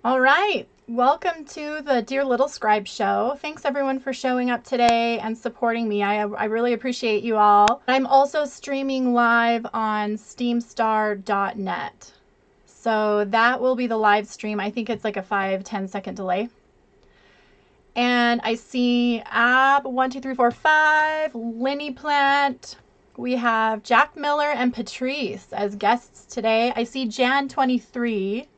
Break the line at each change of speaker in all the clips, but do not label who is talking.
All right, welcome to the Dear Littlescribe show. Thanks everyone for showing up today and supporting me. I really appreciate you all. I'm also streaming live on steamstar.net. So that will be the live stream. I think it's like a 5-10 second delay. And I see Ab 1, 2, 3, 4, 5, Linny Plant. We have Jack Miller and Patrice as guests today. I see Jan 23.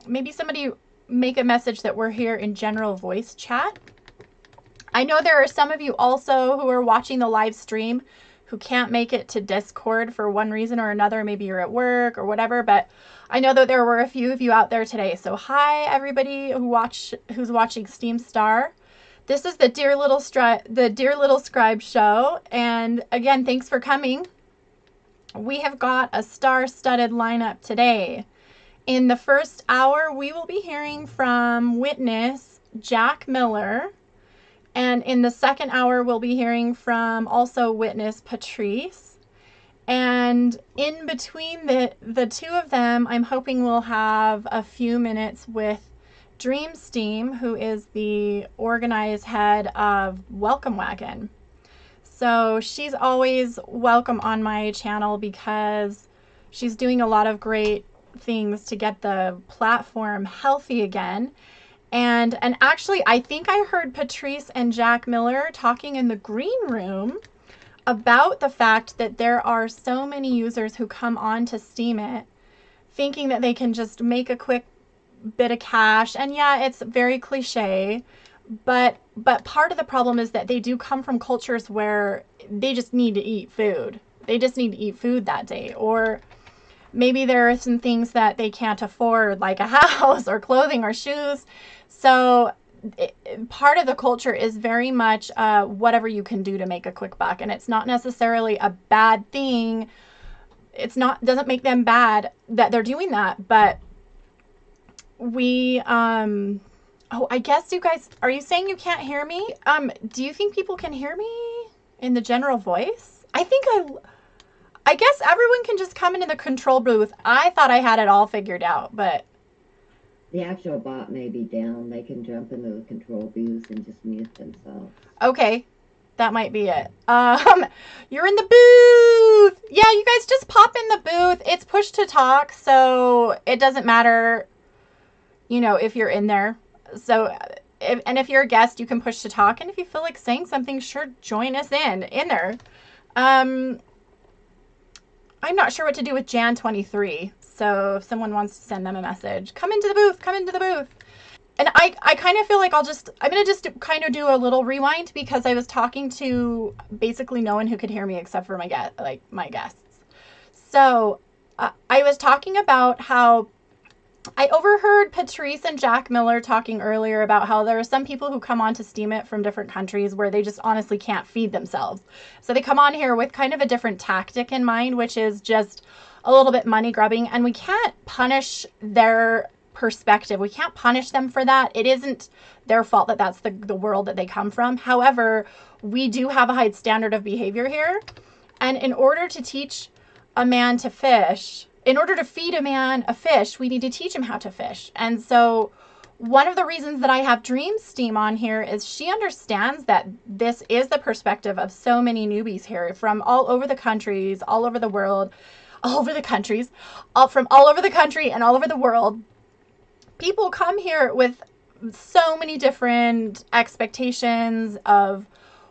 Maybe somebody make a message that we're here in general voice chat. I know there are some of you also who are watching the live stream who can't make it to Discord for one reason or another. Maybe you're at work or whatever, but I know that there were a few of you out there today. So hi everybody who's watching Steam Star. This is the Dear Littlescribe show, and again, thanks for coming. We have got a star-studded lineup today. In the first hour, we will be hearing from witness Jack Miller. And in the second hour, we'll be hearing from also witness Patrice. And in between the two of them, I'm hoping we'll have a few minutes with Dream Steam, who is the organized head of Welcome Wagon. So she's always welcome on my channel because she's doing a lot of great things to get the platform healthy again. And actually, I think I heard Patrice and Jack Miller talking in the green room about the fact that there are so many users who come on to Steam It thinking that they can just make a quick bit of cash. And yeah, it's very cliche, but part of the problem is that they do come from cultures where they just need to eat food. They just need to eat food that day. Or maybe there are some things that they can't afford, like a house or clothing or shoes. So part of the culture is very much whatever you can do to make a quick buck. And it's not necessarily a bad thing. Doesn't make them bad that they're doing that. But we, oh, I guess you guys, are you saying you can't hear me? Do you think people can hear me in the general voice? I guess everyone can just come into the control booth. I thought I had it all figured out, but
the actual bot may be down. They can jump into the control booth and just mute themselves.
Okay, that might be it. You're in the booth. Yeah, you guys just pop in the booth. It's push to talk, so it doesn't matter, if you're in there. So, if you're a guest, you can push to talk, and if you feel like saying something, sure, join us in there. I'm not sure what to do with Jan 23. So if someone wants to send them a message, come into the booth. And I kind of feel like I'm going to just kind of do a little rewind because I was talking to basically no one who could hear me except for my guests. So I was talking about how I overheard Patrice and Jack Miller talking earlier about how there are some people who come on to Steam It from different countries where they just honestly can't feed themselves. So they come on here with kind of a different tactic in mind, which is just a little bit money grubbing. And we can't punish their perspective. We can't punish them for that. It isn't their fault that that's the world that they come from. However, we do have a high standard of behavior here. And in order to teach a man to fish, in order to feed a man a fish, we need to teach him how to fish. And so one of the reasons that I have Dream Steam on here is she understands that this is the perspective of so many newbies here from all over the countries, all over the world, from all over the country and all over the world. People come here with so many different expectations of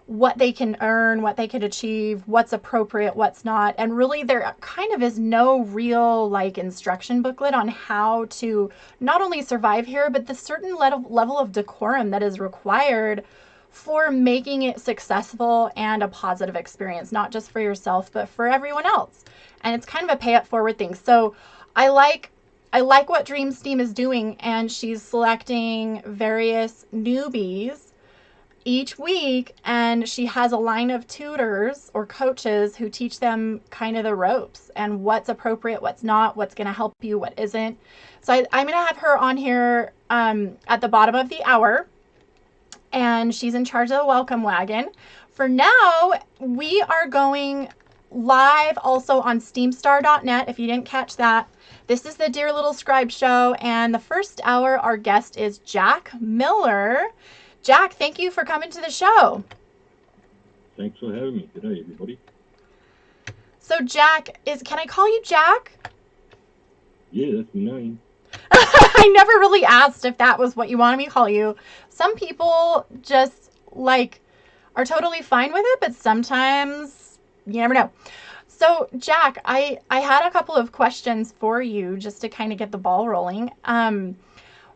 what they can earn, what they could achieve, what's appropriate, what's not. And really there kind of is no real instruction booklet on how to not only survive here, but the certain level of decorum that is required for making it successful and a positive experience, not just for yourself, but for everyone else. And it's kind of a pay it forward thing. So I like what Dream Steam is doing, and she's selecting various newbies each week, and she has a line of tutors or coaches who teach them kind of the ropes and what's appropriate, what's not, what's going to help you, what isn't. So I'm going to have her on here at the bottom of the hour, and she's in charge of the Welcome Wagon. For now, we are going live also on steamstar.net if you didn't catch that. This is the Dear Little Scribe Show, and the first hour, our guest is Jack Miller. Jack, thank you for coming to the show.
Thanks for having me today, everybody.
So, Jack, can I call you Jack?
Yeah, that's my name.
I never really asked if that was what you wanted me to call you. Some people just are totally fine with it, but sometimes you never know. So, Jack, I had a couple of questions for you just to kind of get the ball rolling.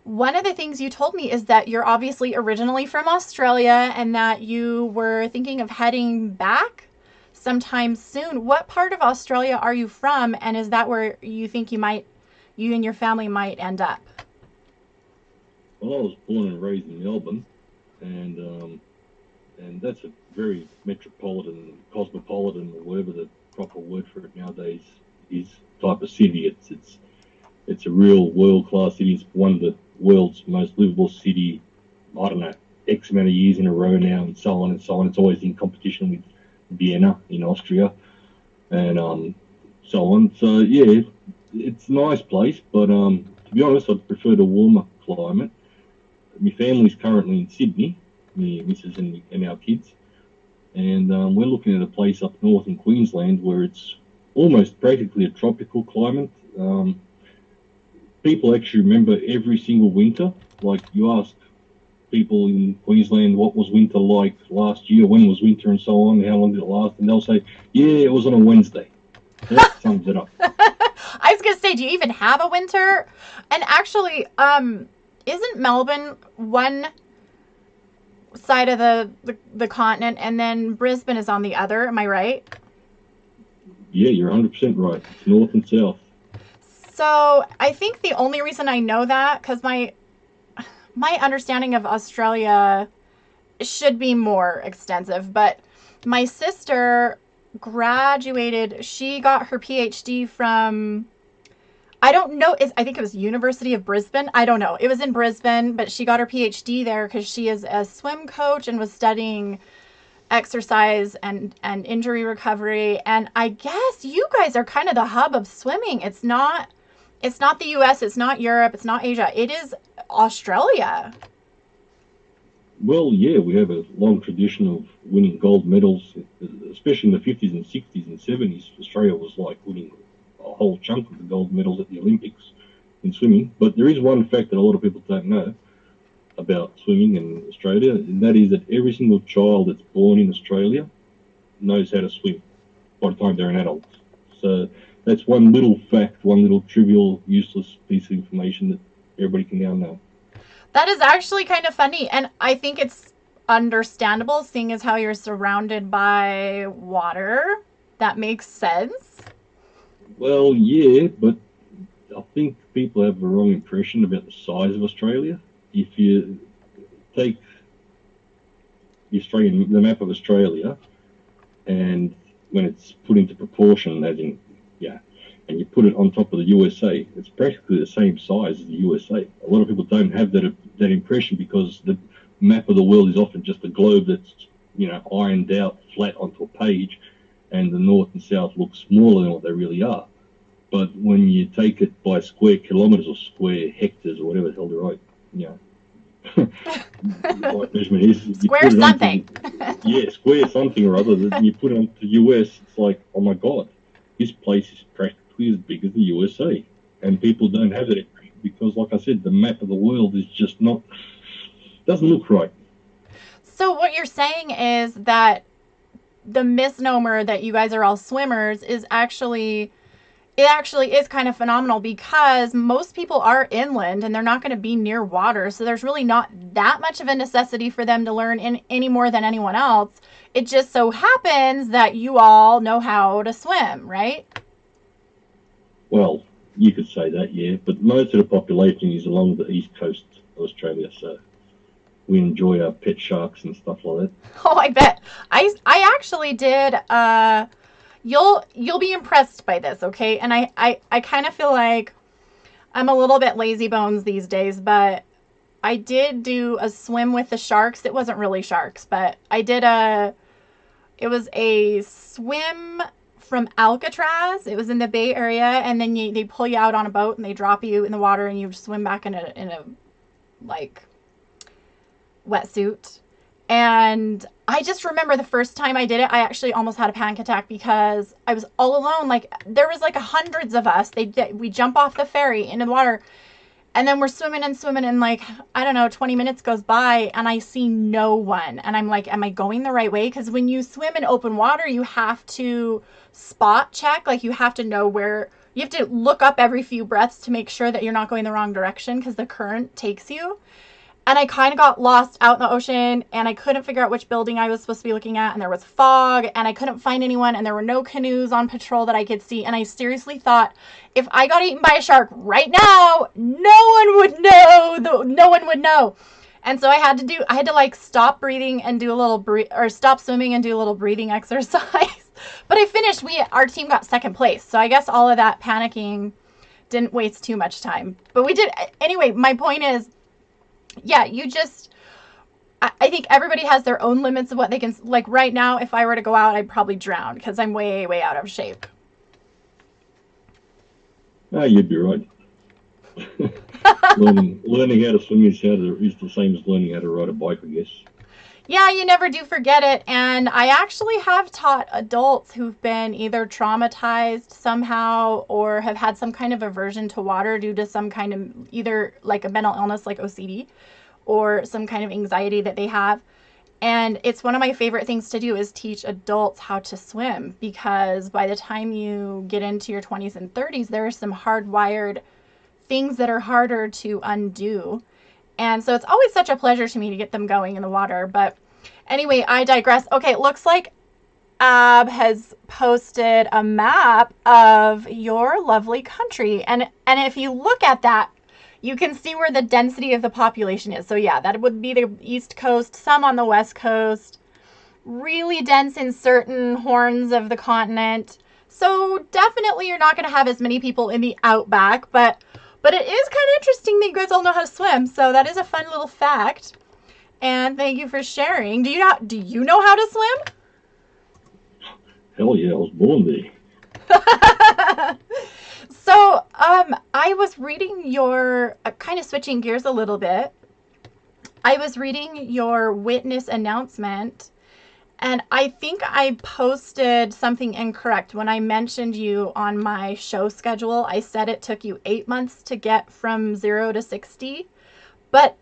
One of the things you told me is that you're obviously originally from Australia and that you were thinking of heading back sometime soon. What part of Australia are you from, and is that where you think you and your family might end up?
Well, I was born and raised in Melbourne, and that's a very metropolitan, cosmopolitan, or whatever the proper word for it nowadays is, type of city. It's a real world-class city. It's one of the world's most livable city, I don't know, X amount of years in a row now, and so on and so on. It's always in competition with Vienna in Austria, and so on. So, yeah, it's a nice place, but to be honest, I'd prefer the warmer climate. My family's currently in Sydney, my missus and our kids, and we're looking at a place up north in Queensland where it's almost practically a tropical climate. People actually remember every single winter. Like, you ask people in Queensland what was winter like last year, when was winter, and so on, how long did it last, and they'll say, yeah, it was on a Wednesday. That sums it up.
I was going to say, do you even have a winter? And actually, isn't Melbourne one side of the continent and then Brisbane is on the other? Am I right?
Yeah, you're 100% right. It's north and south.
So I think the only reason I know that, because my understanding of Australia should be more extensive, but my sister graduated, she got her PhD from, I don't know, I think it was University of Brisbane. I don't know. It was in Brisbane, but she got her PhD there because she is a swim coach and was studying exercise and injury recovery. And I guess you guys are kind of the hub of swimming. It's not the US, it's not Europe, it's not Asia. It is Australia.
Well, yeah, we have a long tradition of winning gold medals, especially in the 50s and 60s and 70s. Australia was like winning a whole chunk of the gold medals at the Olympics in swimming. But there is one fact that a lot of people don't know about swimming in Australia, and that is that every single child that's born in Australia knows how to swim by the time they're an adult. So that's one little fact, one little trivial, useless piece of information that everybody can now know.
That is actually kind of funny, and I think it's understandable, seeing as how you're surrounded by water. That makes sense.
Well, yeah, but I think people have a wrong impression about the size of Australia. If you take the map of Australia, and when it's put into proportion, as in, yeah, and you put it on top of the USA, it's practically the same size as the USA. A lot of people don't have that impression because the map of the world is often just a globe that's, ironed out flat onto a page, and the north and south look smaller than what they really are. But when you take it by square kilometers or square hectares or whatever the hell they're right, what measurement is.
Square something.
Square something or other. Then you put it onto the US, it's like, oh my God, this place is practically as big as the USA. And people don't have that because, like I said, the map of the world is just doesn't look right.
So what you're saying is that the misnomer that you guys are all swimmers is actually is kind of phenomenal, because most people are inland and they're not going to be near water. So there's really not that much of a necessity for them to learn any more than anyone else. It just so happens that you all know how to swim, right?
Well, you could say that, yeah. But most of the population is along the east coast of Australia, so we enjoy our pet sharks and stuff like that.
Oh, I bet. I actually did you'll be impressed by this, okay? And I kind of feel like I'm a little bit lazy bones these days, but I did do a swim with the sharks. It wasn't really sharks, but it was a swim from Alcatraz. It was in the Bay Area, and then they pull you out on a boat and they drop you in the water, and you swim back in a like wetsuit. And I just remember the first time I did it, I actually almost had a panic attack because I was all alone. Like, there was like hundreds of us. We jump off the ferry into the water, and then we're swimming and like, I don't know, 20 minutes goes by and I see no one. And I'm like, am I going the right way? Because when you swim in open water, you have to spot check. Like, you have to know where, you have to look up every few breaths to make sure that you're not going the wrong direction because the current takes you. And I kind of got lost out in the ocean, and I couldn't figure out which building I was supposed to be looking at, and there was fog, and I couldn't find anyone, and there were no canoes on patrol that I could see. And I seriously thought, if I got eaten by a shark right now, no one would know. No one would know. And so I had to like stop breathing and do a little stop swimming and do a little breathing exercise. But I finished. Our team got second place, so I guess all of that panicking didn't waste too much time. But we did anyway. My point is, yeah, I think everybody has their own limits of what they can, like right now, if I were to go out, I'd probably drown because I'm way, way out of shape.
You'd be right. learning how to swim is the same as learning how to ride a bike, I guess.
Yeah, you never do forget it. And I actually have taught adults who've been either traumatized somehow or have had some kind of aversion to water due to some kind of either like a mental illness like OCD or some kind of anxiety that they have. And it's one of my favorite things to do is teach adults how to swim, because by the time you get into your 20s and 30s, there are some hardwired things that are harder to undo. And so it's always such a pleasure to me to get them going in the water. But anyway, I digress. Okay, it looks like Ab has posted a map of your lovely country. And if you look at that, you can see where the density of the population is. So yeah, that would be the East Coast, some on the West Coast, really dense in certain horns of the continent. So definitely you're not going to have as many people in the outback, but it is kind of interesting that you guys all know how to swim. So that is a fun little fact. And thank you for sharing. Do you know how to swim?
Hell yeah, I was born there.
So, I was reading your, kind of switching gears a little bit. I was reading your witness announcement, and I think I posted something incorrect. When I mentioned you on my show schedule, I said it took you 8 months to get from 0 to 60, but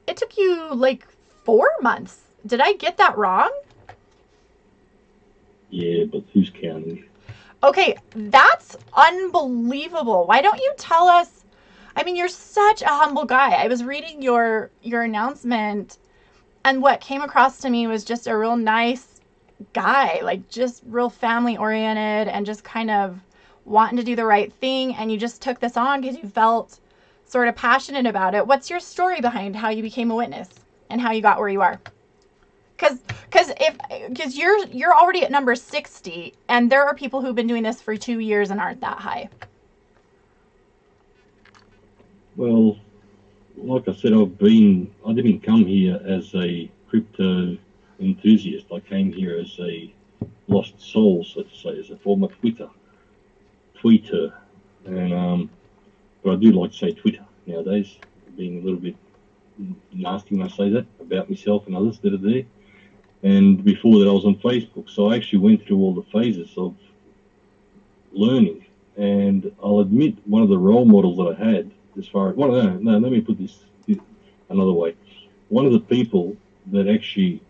it took you like 4 months. Did I get that wrong?
Yeah, but who's counting?
Okay, that's unbelievable. Why don't you tell us? I mean, you're such a humble guy. I was reading your announcement, and what came across to me was just a real nice guy, like just real family oriented and just kind of wanting to do the right thing. And you just took this on because you felt sort of passionate about it. What's your story behind how you became a witness and how you got where you are? Because you're already at number 60, and there are people who've been doing this for 2 years and aren't that high.
Well, like I said, I didn't come here as a crypto enthusiast. I came here as a lost soul, so to say, as a former tweeter, and but I do like to say Twitter nowadays, being a little bit nasty when I say that about myself and others that are there. And before that, I was on Facebook, so I actually went through all the phases of learning. And I'll admit, one of the role models that I had, let me put this another way. One of the people that actually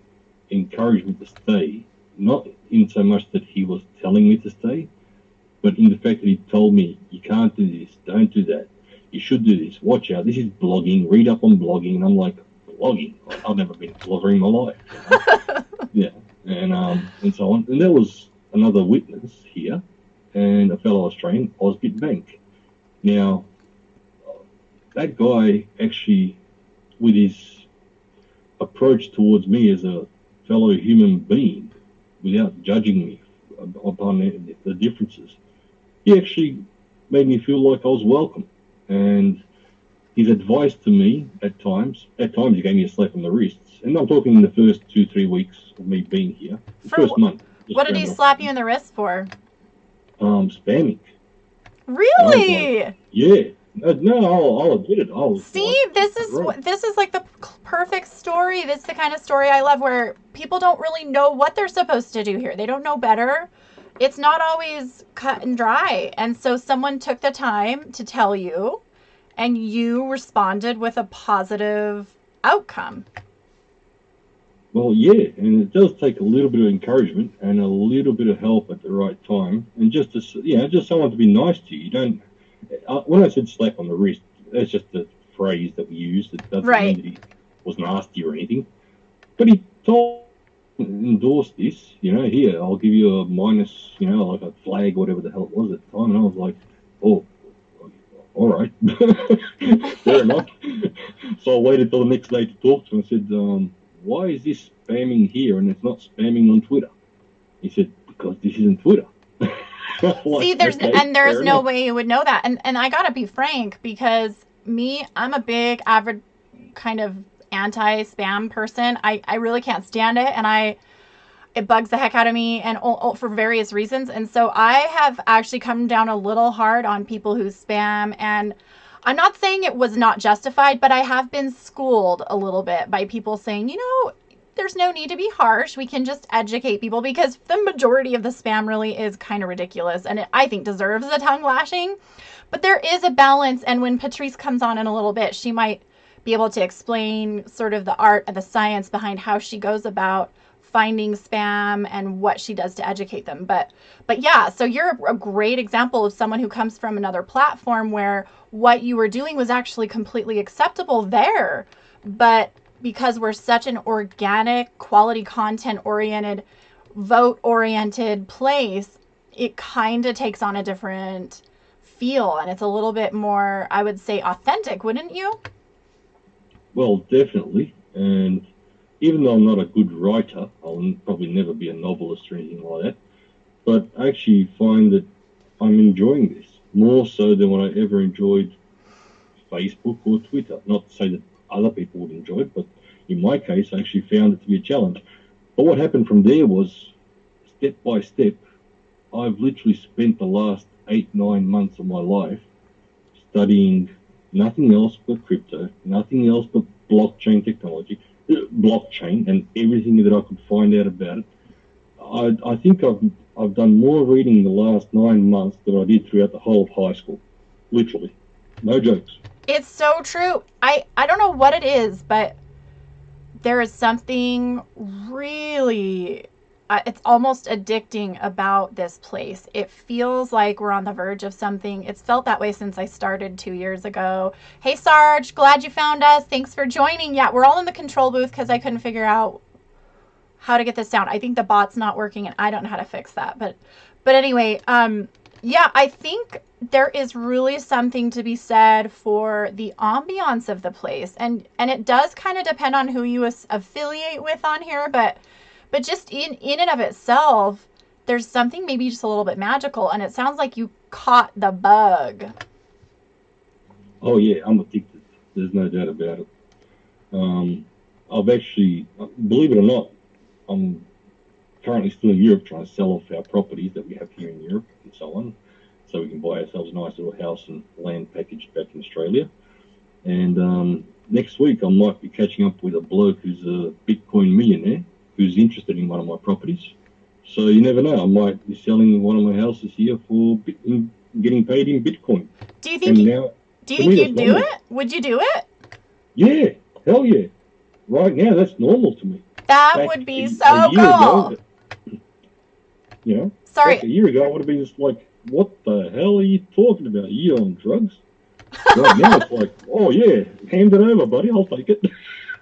encouraged me to stay, not in so much that he was telling me to stay, but in the fact that he told me, you can't do this, don't do that, you should do this, watch out, this is blogging, read up on blogging. And I'm like, blogging? I've never been a blogger in my life. Yeah, and so on. And there was another witness here, and a fellow Australian, Osbit Bank. Now, that guy actually, with his approach towards me as a fellow human being, without judging me upon the differences, he actually made me feel like I was welcome. And his advice to me at times he gave me a slap on the wrists. And I'm talking in the first 2-3 weeks of me being here. The first month.
What did he slap you in the wrist for?
spamming. And I was like,
Really?
yeah. No, I'll admit it. I was
See,
like,
this is like the perfect story. This is the kind of story I love, where people don't really know what they're supposed to do here. They don't know better. It's not always cut and dry. And so someone took the time to tell you, and you responded with a positive outcome.
well, yeah, and it does take a little bit of encouragement and a little bit of help at the right time, and just to, just someone to be nice to you. You don't. When I said slap on the wrist, that's just a phrase that we use. It doesn't mean
Right.
that he was nasty or anything. But he told, endorsed this. Here, I'll give you a minus. Like a flag, whatever the hell it was at the time. And I was like, oh, all right, fair enough. So I waited till the next day to talk to him. I said, why is this spamming here and it's not spamming on Twitter? He said, because this isn't Twitter. Like,
See, there's
okay,
and there's
fair
no
enough.
way you would know that. And I gotta be frank, because I'm a big avid kind of anti-spam person. I really can't stand it, and it bugs the heck out of me, and for various reasons. And so I have actually come down a little hard on people who spam, and I'm not saying it was not justified, but I have been schooled a little bit by people saying, there's no need to be harsh. We can just educate people, because the majority of the spam really is kind of ridiculous, and I think deserves a tongue lashing. But there is a balance, and when Patrice comes on in a little bit, she might be able to explain sort of the art and the science behind how she goes about finding spam and what she does to educate them. But yeah, so you're a great example of someone who comes from another platform where what you were doing was actually completely acceptable there. But because we're such an organic, quality content oriented, vote oriented place, it kind of takes on a different feel, and it's a little bit more, I would say, authentic, wouldn't you?
Well, definitely. And even though I'm not a good writer, I'll probably never be a novelist or anything like that. But I actually find that I'm enjoying this more so than what I ever enjoyed Facebook or Twitter. Not to say that other people would enjoy it, but in my case, I actually found it to be a challenge. But what happened from there was, step by step, I've literally spent the last 8, 9 months of my life studying nothing else but crypto, nothing else but blockchain technology, blockchain, and everything that I could find out about it. I think I've done more reading in the last 9 months than I did throughout the whole of high school. Literally, no jokes.
It's so true. I don't know what it is, but there is something really, it's almost addicting about this place. It feels like we're on the verge of something. It's felt that way since I started 2 years ago. Hey, Sarge, glad you found us. Thanks for joining. Yeah, we're all in the control booth because I couldn't figure out how to get this down. I think the bot's not working, and I don't know how to fix that. But anyway, yeah, I think there is really something to be said for the ambiance of the place, and it does kind of depend on who you affiliate with on here, but just in and of itself, there's something maybe just a little bit magical, and it sounds like you caught the bug.
Oh yeah, I'm addicted. There's no doubt about it. I've actually, believe it or not, I'm currently still in Europe trying to sell off our properties that we have here in Europe and so on, so we can buy ourselves a nice little house and land package back in Australia. And next week I might be catching up with a bloke who's a Bitcoin millionaire who's interested in one of my properties. So you never know, I might be selling one of my houses here for getting paid in Bitcoin.
Do you think
And now,
do you
to
think
me,
you'd
that's
do
normal.
it? Would you do it?
Yeah, hell yeah. Right now, that's normal to me.
That
Back
would be
a
so
year
cool.
ago, back
Sorry.
a year ago, I would have been just like, what the hell are you talking about? Are you on drugs? Right now, it's like, oh yeah, hand it over, buddy. I'll take it.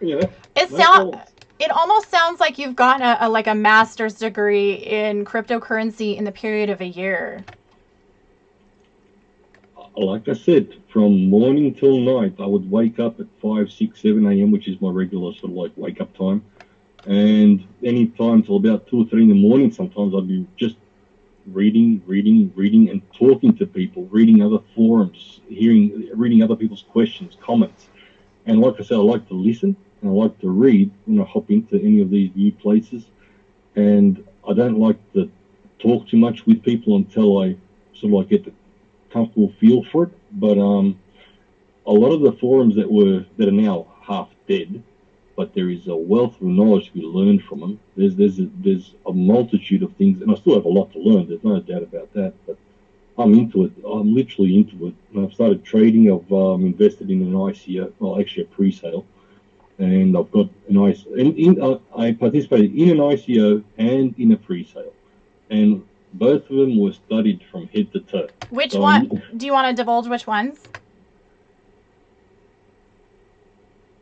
It
No
sound
problem.
it almost sounds like you've gotten a master's degree in cryptocurrency in the period of a year.
Like I said, from morning till night, I would wake up at 5, 6, 7 a.m., which is my regular sort of like wake up time. And any time till about 2 or 3 in the morning, sometimes I'd be just reading, and talking to people, reading other forums, reading other people's questions, comments. And like I said, I like to listen and I like to read when I hop into any of these new places. And I don't like to talk too much with people until I sort of like get the comfortable feel for it. But a lot of the forums that are now half dead, but there is a wealth of knowledge to be learned from them. There's a multitude of things, and I still have a lot to learn. There's no doubt about that. But I'm into it. I'm literally into it. And I've started trading. I've invested in an ICO, well, actually a pre-sale, and I've got an ICO. I participated in an ICO and in a pre-sale, and both of them were studied from head to toe.
Which one? Do you want to divulge which ones?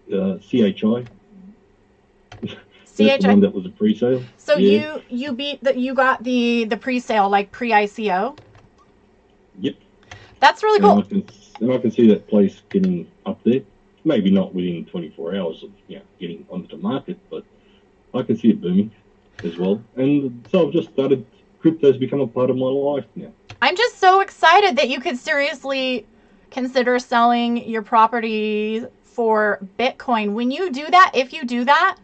CHI.
CHI.
That's the one that was a pre-sale.
So yeah. you got the pre-sale, like pre-ICO.
Yep.
That's really cool.
And I can see that place getting up there. Maybe not within 24 hours of getting onto the market, but I can see it booming as well. And so I've just started. Crypto's become a part of my life now.
I'm just so excited that you could seriously consider selling your property for Bitcoin. When you do that, if you do that,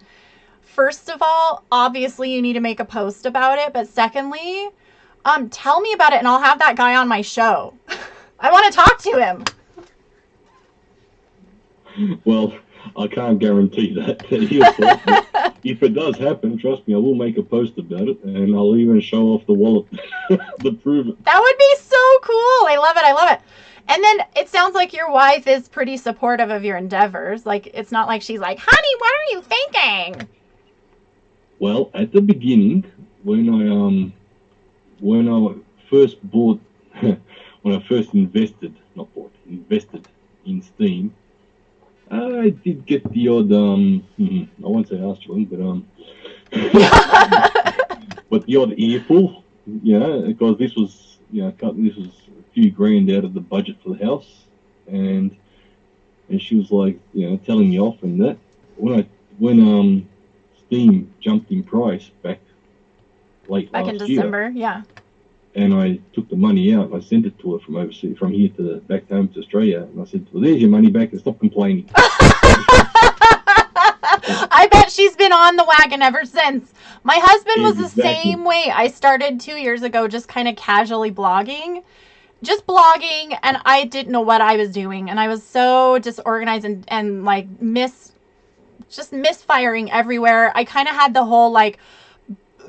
first of all, obviously you need to make a post about it. But secondly, tell me about it and I'll have that guy on my show. I want to talk to him.
Well, I can't guarantee that. If it does happen, trust me, I will make a post about it, and I'll even show off the wallet to prove it.
That would be so cool. I love it. I love it. And then it sounds like your wife is pretty supportive of your endeavors. Like, it's not like she's like, honey, what are you thinking?
Well, at the beginning, when I first bought, when I first invested in Steam, I did get the odd, I won't say arse chewing, but but the odd earful, because this was a few grand out of the budget for the house, and she was like, telling me off and that. When Steam jumped in price back last
in December, yeah.
And I took the money out and I sent it to her from overseas, from here back home to Australia. And I said, well, there's your money back and stop complaining.
I bet she's been on the wagon ever since. My husband was the same way. I started 2 years ago just kind of casually blogging. And I didn't know what I was doing. And I was so disorganized and like misfiring everywhere. I kind of had the whole like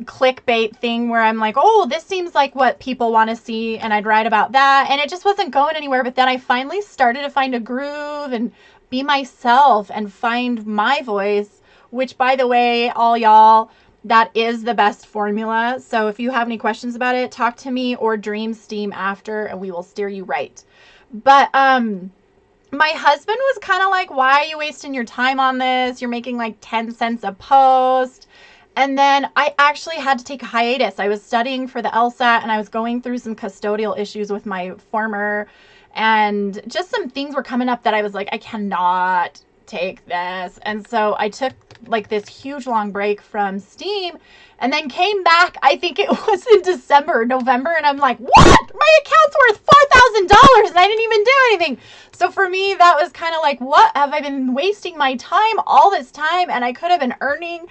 clickbait thing where I'm like, oh, this seems like what people want to see, and I'd write about that, and it just wasn't going anywhere. But then I finally started to find a groove and be myself and find my voice, which, by the way, all y'all, that is the best formula. So if you have any questions about it, talk to me or Dream Steam after and we will steer you right. But my husband was kind of like, why are you wasting your time on this? You're making like 10 cents a post. And then I actually had to take a hiatus. I was studying for the LSAT and I was going through some custodial issues with my former, and just some things were coming up that I was like, I cannot take this. And so I took like this huge long break from Steam and then came back, I think it was in December or November, and I'm like, what? My account's worth $4,000 and I didn't even do anything. So for me, that was kind of like, what have I been wasting my time all this time? And I could have been earning.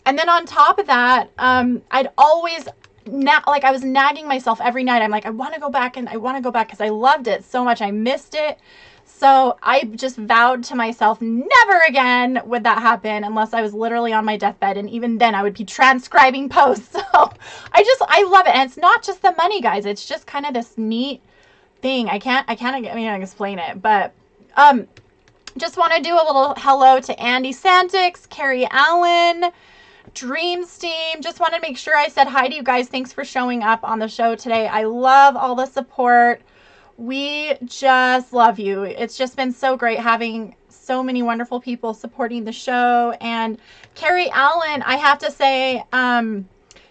And then on top of that, I'd always, I was nagging myself every night. I'm like, I want to go back because I loved it so much. I missed it. So I just vowed to myself, never again would that happen unless I was literally on my deathbed. And even then I would be transcribing posts. So I love it. And it's not just the money, guys. It's just kind of this neat thing. I can't explain it, but, just want to do a little hello to Andy Santix, Carrie Allen, Dream Steam. Just want to make sure I said hi to you guys. Thanks for showing up on the show today. I love all the support. We just love you. It's just been so great having so many wonderful people supporting the show. And Carrie Allen, I have to say,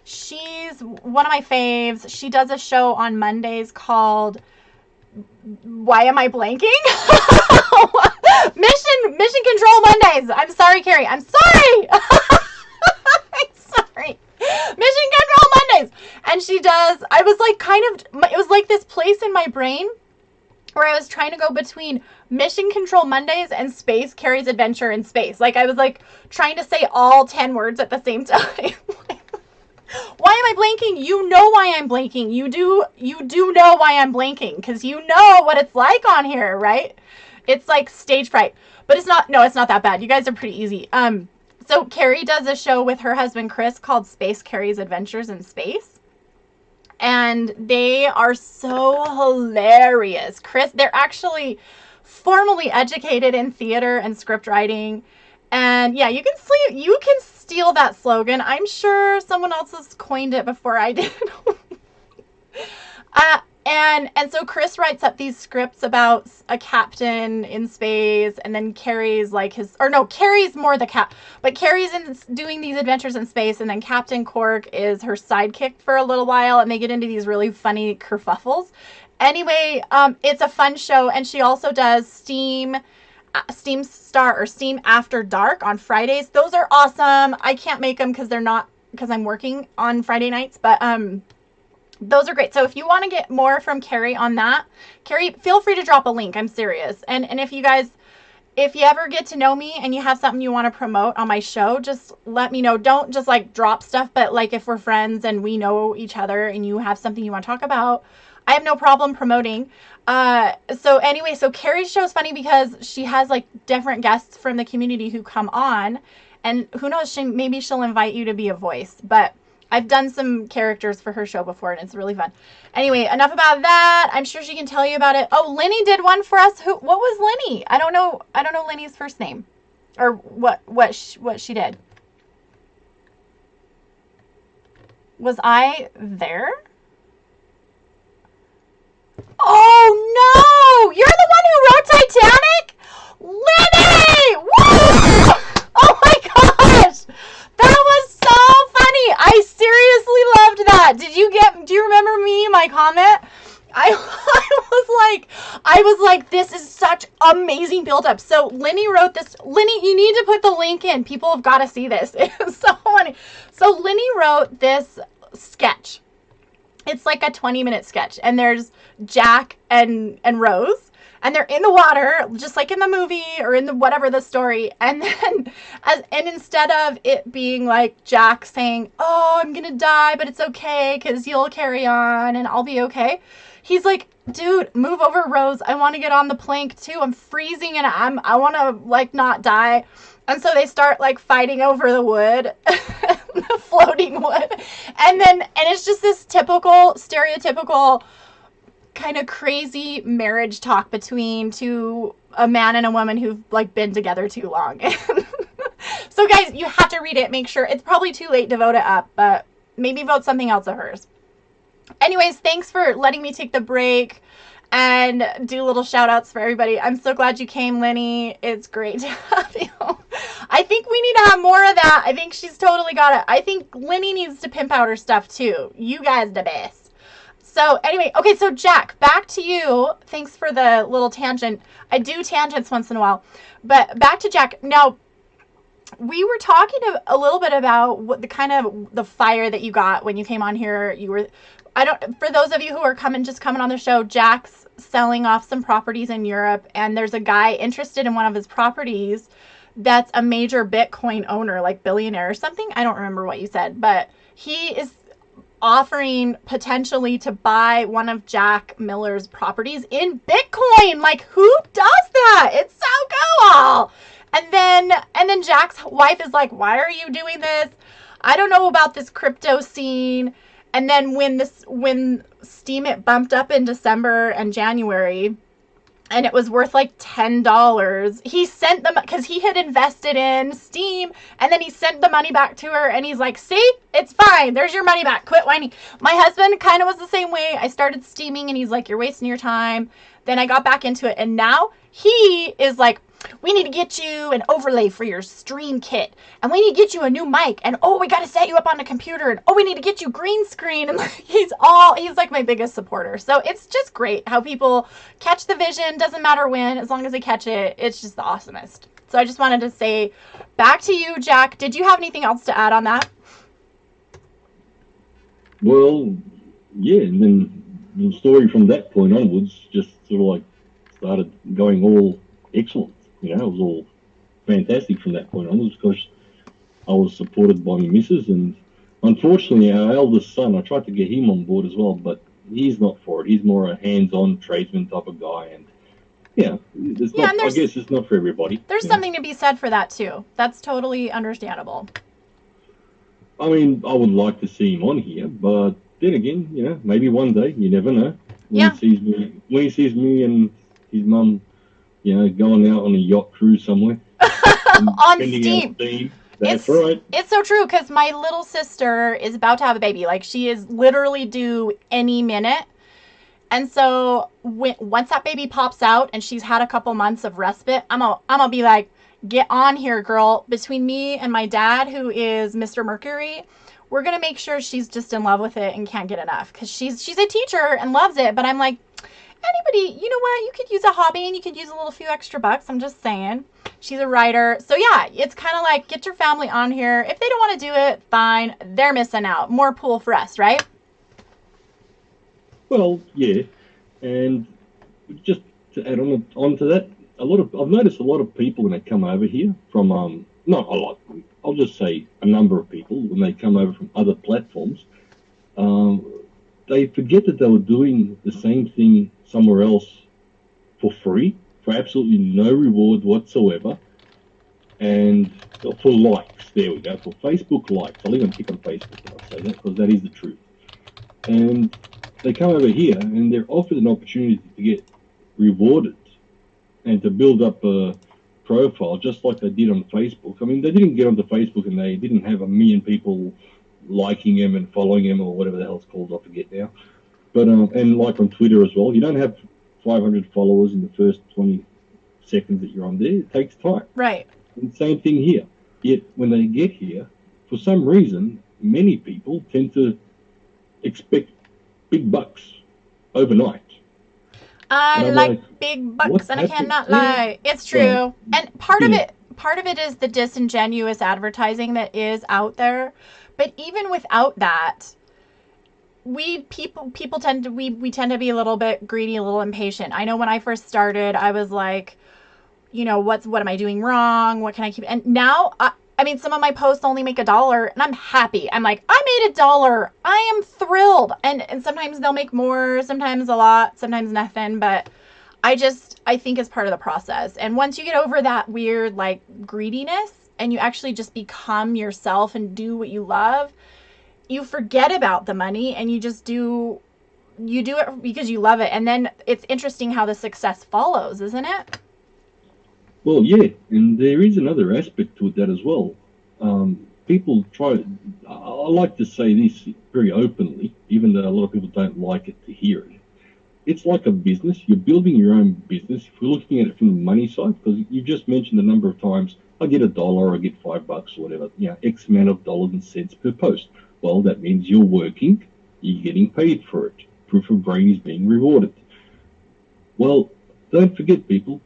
she's one of my faves. She does a show on Mondays called, why am I blanking? Mission Control Mondays. I'm sorry, Carrie. I'm sorry. Sorry. Mission Control Mondays. And she does, I was like it was like this place in my brain where I was trying to go between Mission Control Mondays and Space Carrie's Adventure in Space. Like I was like trying to say all 10 words at the same time. Why am I blanking? You know why I'm blanking. You do know why I'm blanking, because you know what it's like on here, right? It's like stage fright. But it's not, no, it's not that bad. You guys are pretty easy. So Carrie does a show with her husband Chris called Space Carrie's Adventures in Space. And they are so hilarious. Chris, they're actually formally educated in theater and script writing. And yeah, you can steal that slogan. I'm sure someone else has coined it before I did. And so Chris writes up these scripts about a captain in space, and then Carrie's like his, or no, Carrie's more the but Carrie's doing these adventures in space, and then Captain Cork is her sidekick for a little while, and they get into these really funny kerfuffles. Anyway, it's a fun show, and she also does Steam Star or Steam After Dark on Fridays. Those are awesome. I can't make them because I'm working on Friday nights, but those are great. So if you want to get more from Carrie on that, Carrie, feel free to drop a link. I'm serious. And if you guys, if you ever get to know me and you have something you want to promote on my show, just let me know. Don't just like drop stuff, but like if we're friends and we know each other and you have something you want to talk about, I have no problem promoting. So anyway, so Carrie's show is funny because she has like different guests from the community who come on, and who knows, maybe she'll invite you to be a voice. But I've done some characters for her show before, and it's really fun. Anyway, enough about that. I'm sure she can tell you about it. Oh, Lenny did one for us. What was Lenny? I don't know Lenny's first name, or what she did. Was I there? Oh no! You're the one who wrote Titanic? Lenny! Woo! Oh my gosh! That was so funny. I seriously loved that. Do you remember me, my comment? I was like, this is such amazing build-up. So Lenny wrote this. Lenny, you need to put the link in. People have got to see this. It was so funny. So Lenny wrote this sketch. It's like a 20-minute sketch, and there's Jack and Rose, and they're in the water, just like in the movie or in the whatever the story. And then, and instead of it being like Jack saying, "Oh, I'm gonna die, but it's okay, because you'll carry on, and I'll be okay," he's like, "Dude, move over, Rose. I want to get on the plank too. I'm freezing, and I want to like not die." And so they start like fighting over the wood, the floating wood. And it's just this typical, stereotypical kind of crazy marriage talk between a man and a woman who've like been together too long. So guys, you have to read it. Make sure, it's probably too late to vote it up, but maybe vote something else of hers. Anyways, thanks for letting me take the break and do little shout outs for everybody. I'm so glad you came, Lenny. It's great to have you. I think we need to have more of that. I think she's totally got it. I think Lenny needs to pimp out her stuff too. You guys the best. So anyway, okay, so Jack, back to you. Thanks for the little tangent. I do tangents once in a while. But back to Jack. Now, we were talking a little bit about what the kind of the fire that you got when you came on here. For those of you who are coming on the show, Jack's selling off some properties in Europe, and there's a guy interested in one of his properties that's a major Bitcoin owner, like billionaire or something. I don't remember what you said, but he is offering potentially to buy one of Jack Miller's properties in Bitcoin. Like, who does that? It's so cool. And then Jack's wife is like, "Why are you doing this? I don't know about this crypto scene." And then when Steam, it bumped up in December and January, and it was worth like $10, he sent them, because he had invested in Steam, and then he sent the money back to her, and he's like, "See, it's fine. There's your money back. Quit whining." My husband kind of was the same way. I started steaming, and he's like, "You're wasting your time." Then I got back into it, and now he is like, "We need to get you an overlay for your stream kit, and we need to get you a new mic, and oh, we got to set you up on the computer, and oh, we need to get you green screen." And he's like my biggest supporter. So it's just great how people catch the vision. Doesn't matter when, as long as they catch it. It's just the awesomest. So I just wanted to say back to you, Jack. Did you have anything else to add on that?
Well, yeah, and then the story from that point onwards just sort of like started going all excellent. You know, it was all fantastic from that point onwards, because I was supported by my missus, and Unfortunately, our eldest son, I tried to get him on board as well, but he's not for it. He's more a hands-on tradesman type of guy, and yeah, it's
Yeah,
not.
and
I guess it's not for everybody.
there's something to be said for that too. That's totally understandable.
I mean, I would like to see him on here, but then again, maybe one day. You never know.
Yeah.
When he sees me and his mum, going out on a yacht cruise somewhere
On
spending
Steam.
our Steam. That's right.
It's so true because my little sister is about to have a baby. Like, she is literally due any minute. And so once that baby pops out and she's had a couple months of respite, I'm gonna be like, get on here, girl. Between me and my dad, who is Mr. Mercury, we're gonna make sure she's just in love with it and can't get enough, because she's a teacher and loves it. But I'm like, anybody, you know what? You could use a hobby and you could use a little few extra bucks. I'm just saying. She's a writer. So yeah, it's kind of like, get your family on here. If they don't want to do it, fine. They're missing out. More pool for us, right?
Well, yeah, and just to add on to that, I've noticed a lot of people when they come over here from not a lot, I'll just say a number of people when they come over from other platforms, they forget that they were doing the same thing somewhere else for free, for absolutely no reward whatsoever, and for likes. There we go, for Facebook likes. I'll even pick on Facebook when I say that, because that is the truth. And they come over here and they're offered an opportunity to get rewarded and to build up a profile just like they did on Facebook. I mean, they didn't get onto Facebook and they didn't have 1 million people liking them and following them, or whatever the hell it's called, I forget now. But and like on Twitter as well, you don't have 500 followers in the first 20 seconds that you're on there. It takes time.
Right.
And same thing here. Yet when they get here, for some reason, many people tend to expect big bucks overnight.
I like big bucks, and I cannot lie. It's true.
Well,
and part of it is the disingenuous advertising that is out there. But even without that, people tend to we tend to be a little bit greedy, a little impatient. I know when I first started, I was like, what am I doing wrong? What can I keep? And now, I mean, some of my posts only make $1, and I'm happy. I'm like, I made $1. I am thrilled. And sometimes they'll make more, sometimes a lot, sometimes nothing. But I think it's part of the process. And once you get over that weird, like, greediness, and you actually just become yourself and do what you love, you forget about the money and you just do it because you love it. And then it's interesting how the success follows, isn't it?
Well, yeah, and there is another aspect to that as well. People I like to say this very openly, even though a lot of people don't like it to hear it. It's like a business. You're building your own business. If we're looking at it from the money side, because you just mentioned a number of times, I get $1 or I get $5 or whatever, X amount of dollars and cents per post. Well, that means you're working, you're getting paid for it. Proof of brain is being rewarded. Well, don't forget, people,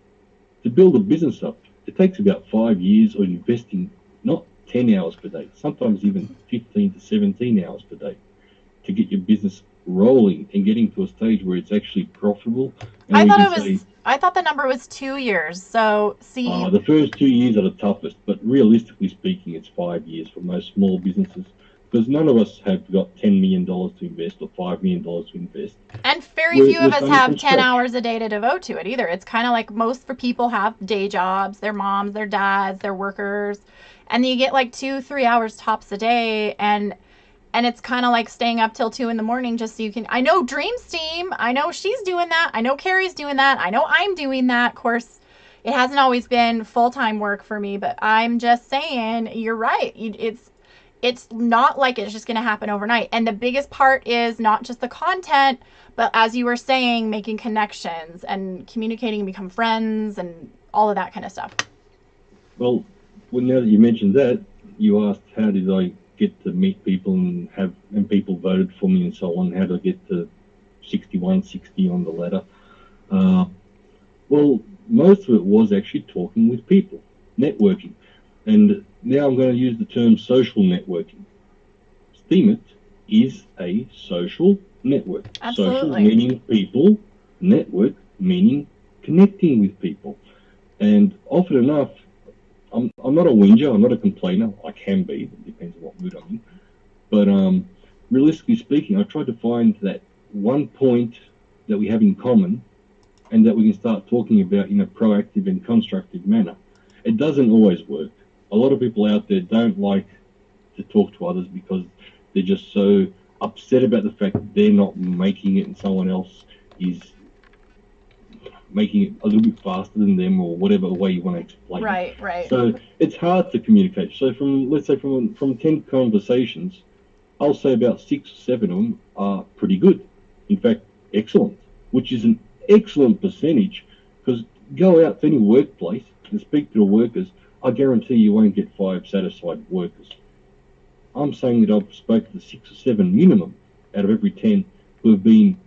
to build a business up, it takes about 5 years of investing not 10 hours per day, sometimes even 15 to 17 hours per day to get your business rolling and getting to a stage where it's actually profitable. And
I thought the number was 2 years. So see,
the first 2 years are the toughest, but realistically speaking, it's 5 years for most small businesses, because none of us have got $10 million to invest or $5 million to invest.
And very few of us have 10 hours a day to devote to it either. It's kind of like most people have day jobs, their moms, their dads, their workers, and you get like 2-3 hours tops a day. And it's kind of like staying up till 2 a.m. just so you can. I know Dream's team. I know she's doing that. I know Carrie's doing that. I know I'm doing that. Of course, it hasn't always been full-time work for me, but I'm just saying, you're right. It's not like it's just going to happen overnight. And the biggest part is not just the content, but as you were saying, making connections and communicating and become friends and all of that kind of stuff.
Well, now that you mentioned that, you asked how did I get to meet people and people voted for me and so on. How did I get to 61, 60 on the ladder? Well, most of it was actually talking with people, networking. And now I'm going to use the term social networking. Steemit is a social network.
Absolutely.
Social meaning people, network meaning connecting with people. And often enough, I'm not a whinger, I'm not a complainer. I can be, it depends on what mood I'm in. But realistically speaking, I tried to find that one point that we have in common and that we can start talking about in a proactive and constructive manner. It doesn't always work. A lot of people out there don't like to talk to others because they're just so upset about the fact that they're not making it and someone else is making it a little bit faster than them, or whatever way you want to explain it.
Right.
So it's hard to communicate. So let's say from 10 conversations, I'll say about 6 or 7 of them are pretty good. In fact, excellent, which is an excellent percentage, because go out to any workplace and speak to the workers, I guarantee you won't get 5 satisfied workers. I'm saying that I've spoken to 6 or 7 minimum out of every 10 who have been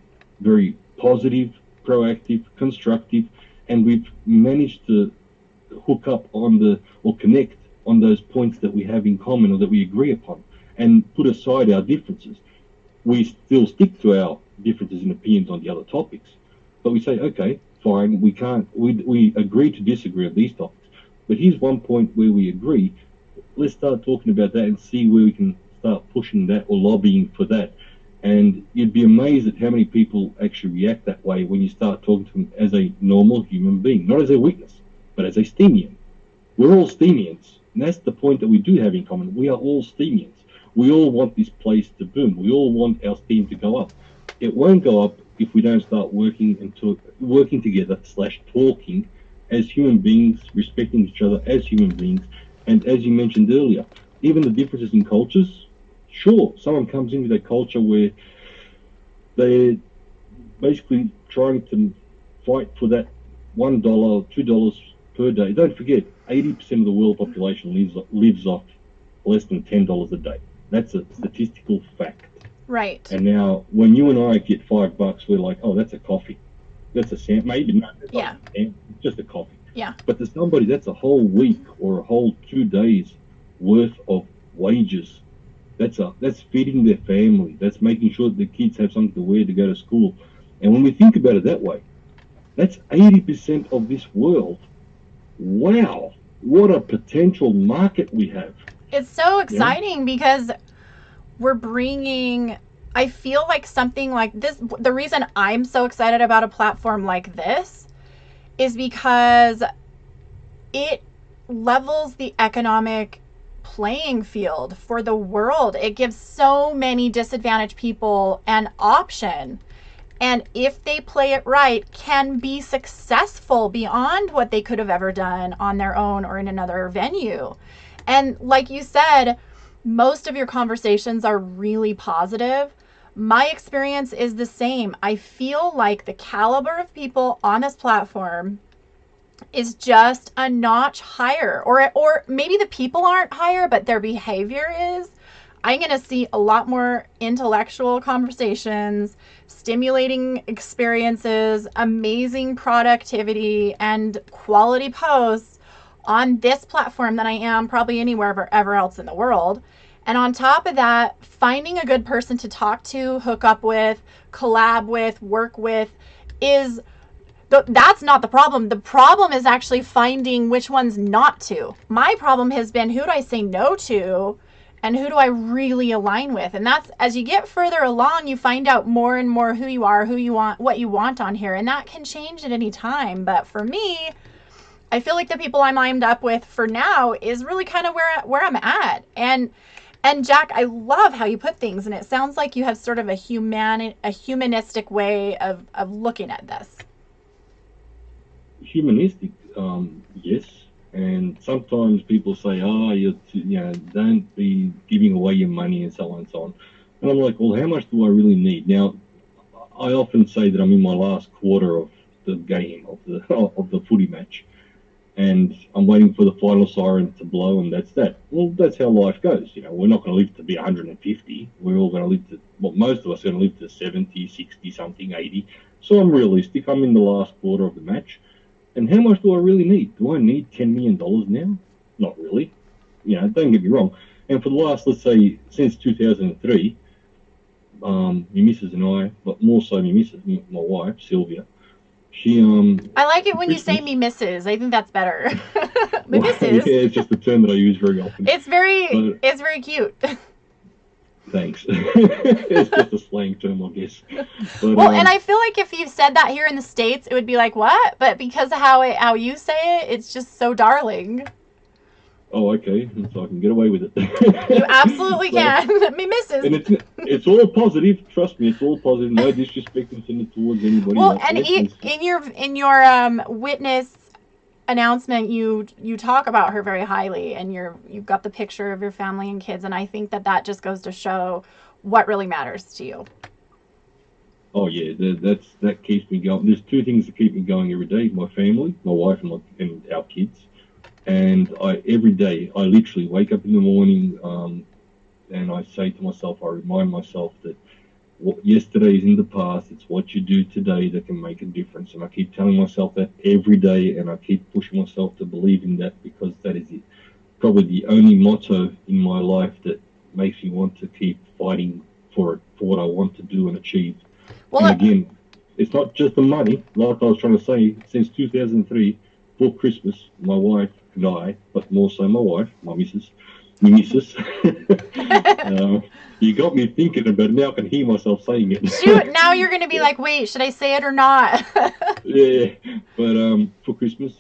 very positive, proactive, constructive, and we've managed to hook up on or connect on those points that we have in common or that we agree upon, and put aside our differences. We still stick to our differences in opinions on the other topics, but we say, okay, fine, we agree to disagree on these topics, but here's one point where we agree. Let's start talking about that and see where we can start pushing that or lobbying for that. And you'd be amazed at how many people actually react that way when you start talking to them as a normal human being, not as a weakness, but as a Steamian. We're all Steamians, and that's the point that we do have in common. We are all Steamians. We all want this place to boom. We all want our steam to go up. It won't go up if we don't start working together / talking as human beings, respecting each other as human beings. And as you mentioned earlier, even the differences in cultures, sure, someone comes in with a culture where they're basically trying to fight for that $1 or $2 per day. Don't forget, 80% of the world population lives off less than $10 a day. That's a statistical fact.
Right.
And now, when you and I get $5, we're like, oh, that's a coffee. That's a cent. Maybe not.
Yeah.
Just a coffee.
Yeah.
But to somebody, that's a whole week or a whole 2 days worth of wages. That's feeding their family. That's making sure that the kids have something to wear to go to school. And when we think about it that way, that's 80% of this world. Wow, what a potential market we have.
It's so exciting because we're bringing, I feel like something like this, the reason I'm so excited about a platform like this is because it levels the economic playing field for the world. It gives so many disadvantaged people an option, and if they play it right, can be successful beyond what they could have ever done on their own or in another venue. And like you said, most of your conversations are really positive. My experience is the same. I feel like the caliber of people on this platform is just a notch higher, or maybe the people aren't higher, but their behavior is. I'm going to see a lot more intellectual conversations, stimulating experiences, amazing productivity, and quality posts on this platform than I am probably anywhere ever else in the world. And on top of that, finding a good person to talk to, hook up with, collab with, work with that's not the problem. The problem is actually finding which ones not to. My problem has been, who do I say no to and who do I really align with? And that's, as you get further along, you find out more and more who you are, who you want, what you want on here. And that can change at any time. But for me, I feel like the people I'm lined up with for now is really kind of where I'm at. And Jack, I love how you put things, and it sounds like you have sort of a humanistic way of looking at this.
Humanistic, yes. And sometimes people say, don't be giving away your money and so on and so on. And I'm like, well, how much do I really need? Now, I often say that I'm in my last quarter of the game, of the footy match. And I'm waiting for the final siren to blow, and that's that. Well, that's how life goes. We're not going to live to be 150. We're all going to live to, most of us are going to live to 70, 60 something, 80. So I'm realistic. I'm in the last quarter of the match. And how much do I really need? Do I need $10 million now? Not really. Don't get me wrong. And for the last, let's say, since 2003, my missus and I, but more so my missus, my wife, Sylvia, she
I like it when you say me missus. I think that's better. Missus.
Yeah, it's just a term that I use very often.
It's very cute.
Thanks. It's just a slang term, I guess. But,
Well, and I feel like if you said that here in the States, it would be like, what? But because of how you say it, it's just so darling.
oh, okay, so I can get away with it.
You absolutely
So,
can. Me missus.
and it's all positive. Trust me, it's all positive. No disrespect intended towards anybody.
Well,
out
and
there.
in your witness announcement, you talk about her very highly, and you've got the picture of your family and kids, and I think that just goes to show what really matters to you.
Oh yeah, that keeps me going. There's two things that keep me going every day: my family, my wife, and our kids. And every day, I literally wake up in the morning, and I say to myself, I remind myself that what yesterday is in the past. It's what you do today that can make a difference. And I keep telling myself that every day, and I keep pushing myself to believe in that, because that is it. Probably the only motto in my life that makes me want to keep fighting for it, for what I want to do and achieve.
Well,
And again, it's not just the money. Like I was trying to say, since 2003, for Christmas, my wife and I, but more so my wife, my missus, you got me thinking about it. Now I can hear myself saying it.
shoot, now you're going to be like, wait, should I say it or not?
Yeah, but for Christmas,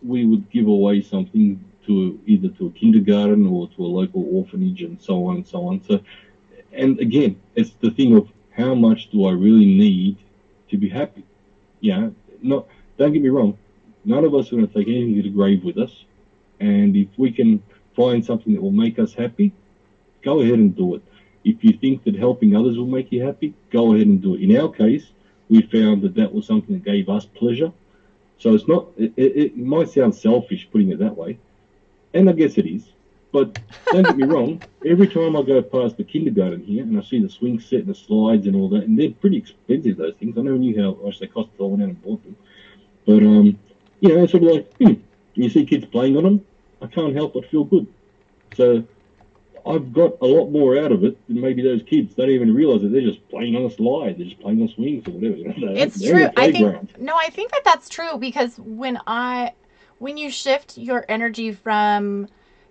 we would give away something to either to a kindergarten or to a local orphanage, and so on and so on. So, and again, it's the thing of how much do I really need to be happy? Yeah, not. Don't get me wrong. None of us are going to take anything to the grave with us, and if we can find something that will make us happy, go ahead and do it. If you think that helping others will make you happy, go ahead and do it. In our case, we found that was something that gave us pleasure. So it's not. It might sound selfish putting it that way, and I guess it is. But don't get me wrong. Every time I go past the kindergarten here and I see the swing set and the slides and all that, and they're pretty expensive, those things. I never knew how much they cost until I went out and bought them. But it's sort of like, you see kids playing on them, I can't help but feel good. So I've got a lot more out of it than maybe those kids. They don't even realize that they're just playing on a slide, they're just playing on swings or whatever.
It's true. I think that's true, because when you shift your energy from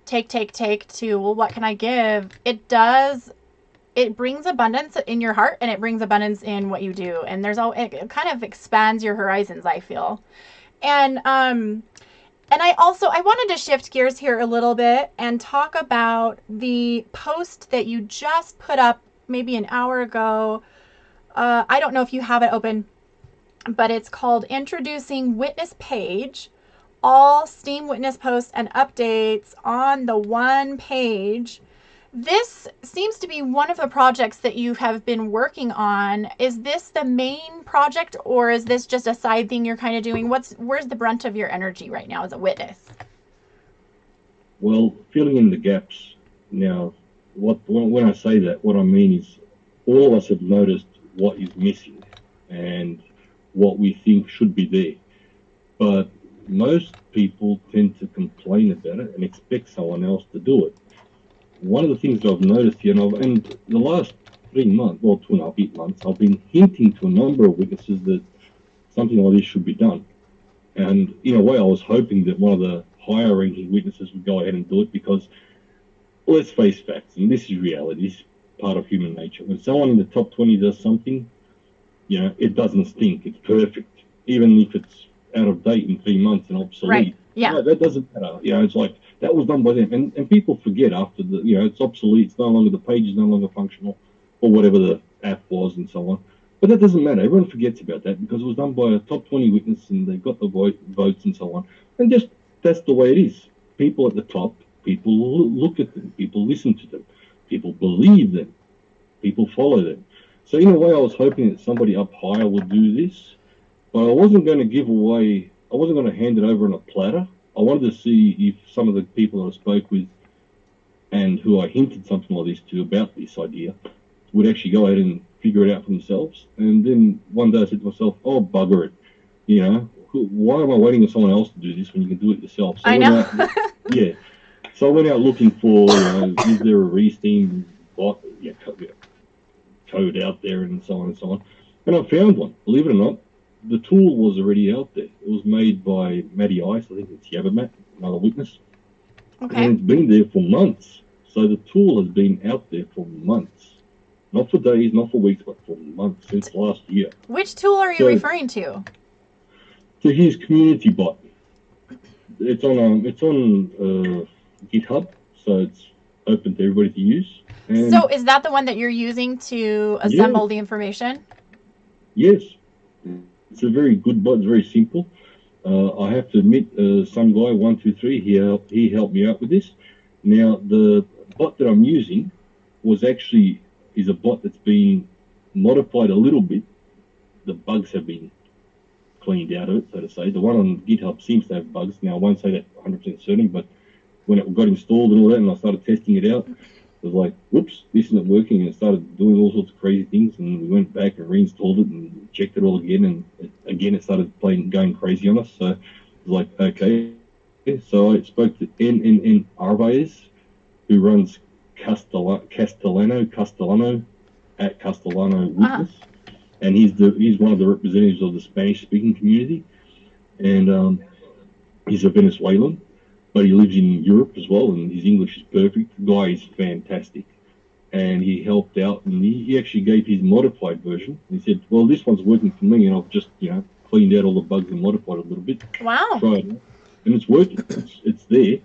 take to, well, what can I give? It brings abundance in your heart, and it brings abundance in what you do. And it kind of expands your horizons, I feel. And I wanted to shift gears here a little bit and talk about the post that you just put up maybe an hour ago. I don't know if you have it open, but it's called Introducing Witness Page. All STEAM witness posts and updates on the one page. This seems to be one of the projects that you have been working on. Is this the main project, or is this just a side thing you're kind of doing? Where's the brunt of your energy right now as a witness?
Well, filling in the gaps. Now, when I say that, what I mean is all of us have noticed what is missing and what we think should be there. But most people tend to complain about it and expect someone else to do it. One of the things that I've noticed here, and the last 3 months, well, 2.5 months, I've been hinting to a number of witnesses that something like this should be done. And in a way, I was hoping that one of the higher ranking witnesses would go ahead and do it, because let's face facts, and this is reality, this is part of human nature. When someone in the top 20 does something, it doesn't stink, it's perfect. Even if it's out of date in 3 months and obsolete.
Right. Yeah.
No, that doesn't matter. It's like that was done by them, and people forget after it's obsolete. It's no longer, the page is no longer functional, or whatever the app was, and so on. But that doesn't matter. Everyone forgets about that because it was done by a top 20 witness, and they've got the votes and so on. And just that's the way it is. People at the top, people look at them, people listen to them, people believe them, people follow them. So in a way, I was hoping that somebody up higher would do this. But I wasn't going to hand it over on a platter. I wanted to see if some of the people that I spoke with and who I hinted something like this to about this idea would actually go ahead and figure it out for themselves. And then one day I said to myself, oh, bugger it. Why am I waiting for someone else to do this when you can do it yourself? So
I know.
So I went out looking for, is there a Resteam bot, code out there, and so on and so on. And I found one, believe it or not. The tool was already out there. It was made by Matty Ice. I think it's Yabamat, another witness.
Okay.
And it's been there for months. So So the tool has been out there for months. Not for days, not for weeks, but for months, since last year.
Which tool are you referring to?
So here's Community Bot. It's on GitHub, so it's open to everybody to use. And
so is that the one that you're using to assemble the information?
Yes. It's a very good bot. It's very simple. I have to admit, some guy, 123, he helped me out with this. Now, the bot that I'm using is a bot that's been modified a little bit. The bugs have been cleaned out of it, so to say. The one on GitHub seems to have bugs. Now, I won't say that 100% certain, but when it got installed and all that, and I started testing it out, it was like, whoops, this isn't working, and it started doing all sorts of crazy things, and we went back and reinstalled it and checked it all again, and it started going crazy on us. So it was like, okay. So I spoke to NNN Arbaez, who runs Castellano at Castellano Witness, and he's one of the representatives of the Spanish-speaking community, and he's a Venezuelan, but he lives in Europe as well, and his English is perfect. The guy is fantastic, and he helped out, and he actually gave his modified version. He said, well, this one's working for me, and I've just, cleaned out all the bugs and modified it a little bit.
Wow.
Tried it, and it's working. It's there.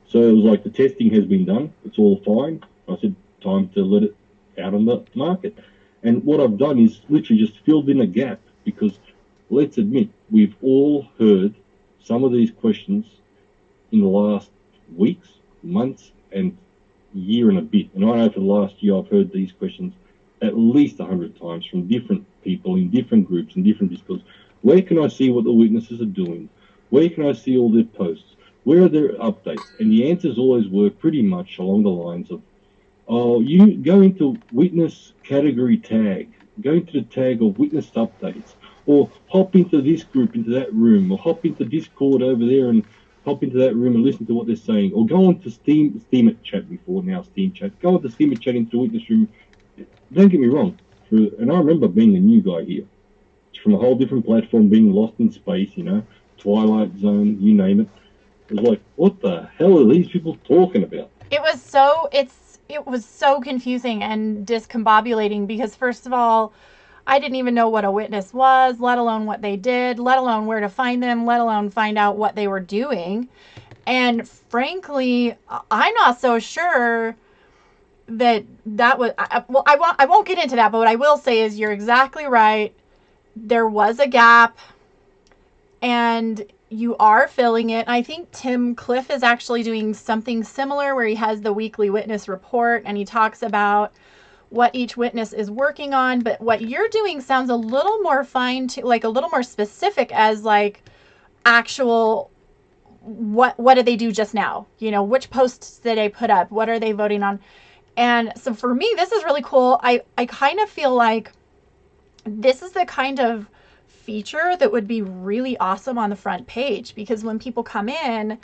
So it was like the testing has been done. It's all fine. I said, time to let it out on the market. And what I've done is literally just filled in a gap, because let's admit, we've all heard some of these questions in the last weeks, months, and year and a bit. And I know for the last year I've heard these questions at least 100 times from different people in different groups and different discords. Where can I see what the witnesses are doing? Where can I see all their posts? Where are their updates? And the answers always were pretty much along the lines of, oh, you go into witness category tag, go into the tag of witness updates, or hop into this group, into that room, or hop into Discord over there and hop into that room and listen to what they're saying, or go on to Steam Chat before, now Steam Chat, go on to Steam Chat into the witness room. Don't get me wrong, and I remember being a new guy here, from a whole different platform, being lost in space, Twilight Zone, you name it. It was like, what the hell are these people talking about?
It was so confusing and discombobulating, because first of all, I didn't even know what a witness was, let alone what they did, let alone where to find them, let alone find out what they were doing. And frankly, I'm not so sure that was, I won't get into that, but what I will say is you're exactly right. There was a gap, and you are filling it. I think Tim Cliff is actually doing something similar, where he has the weekly witness report and he talks about what each witness is working on. But what you're doing sounds a little more like a little more specific, as like actual, what did they do just now? Which posts did they put up? What are they voting on? And so for me, this is really cool. I kind of feel like this is the kind of feature that would be really awesome on the front page, because when people come in,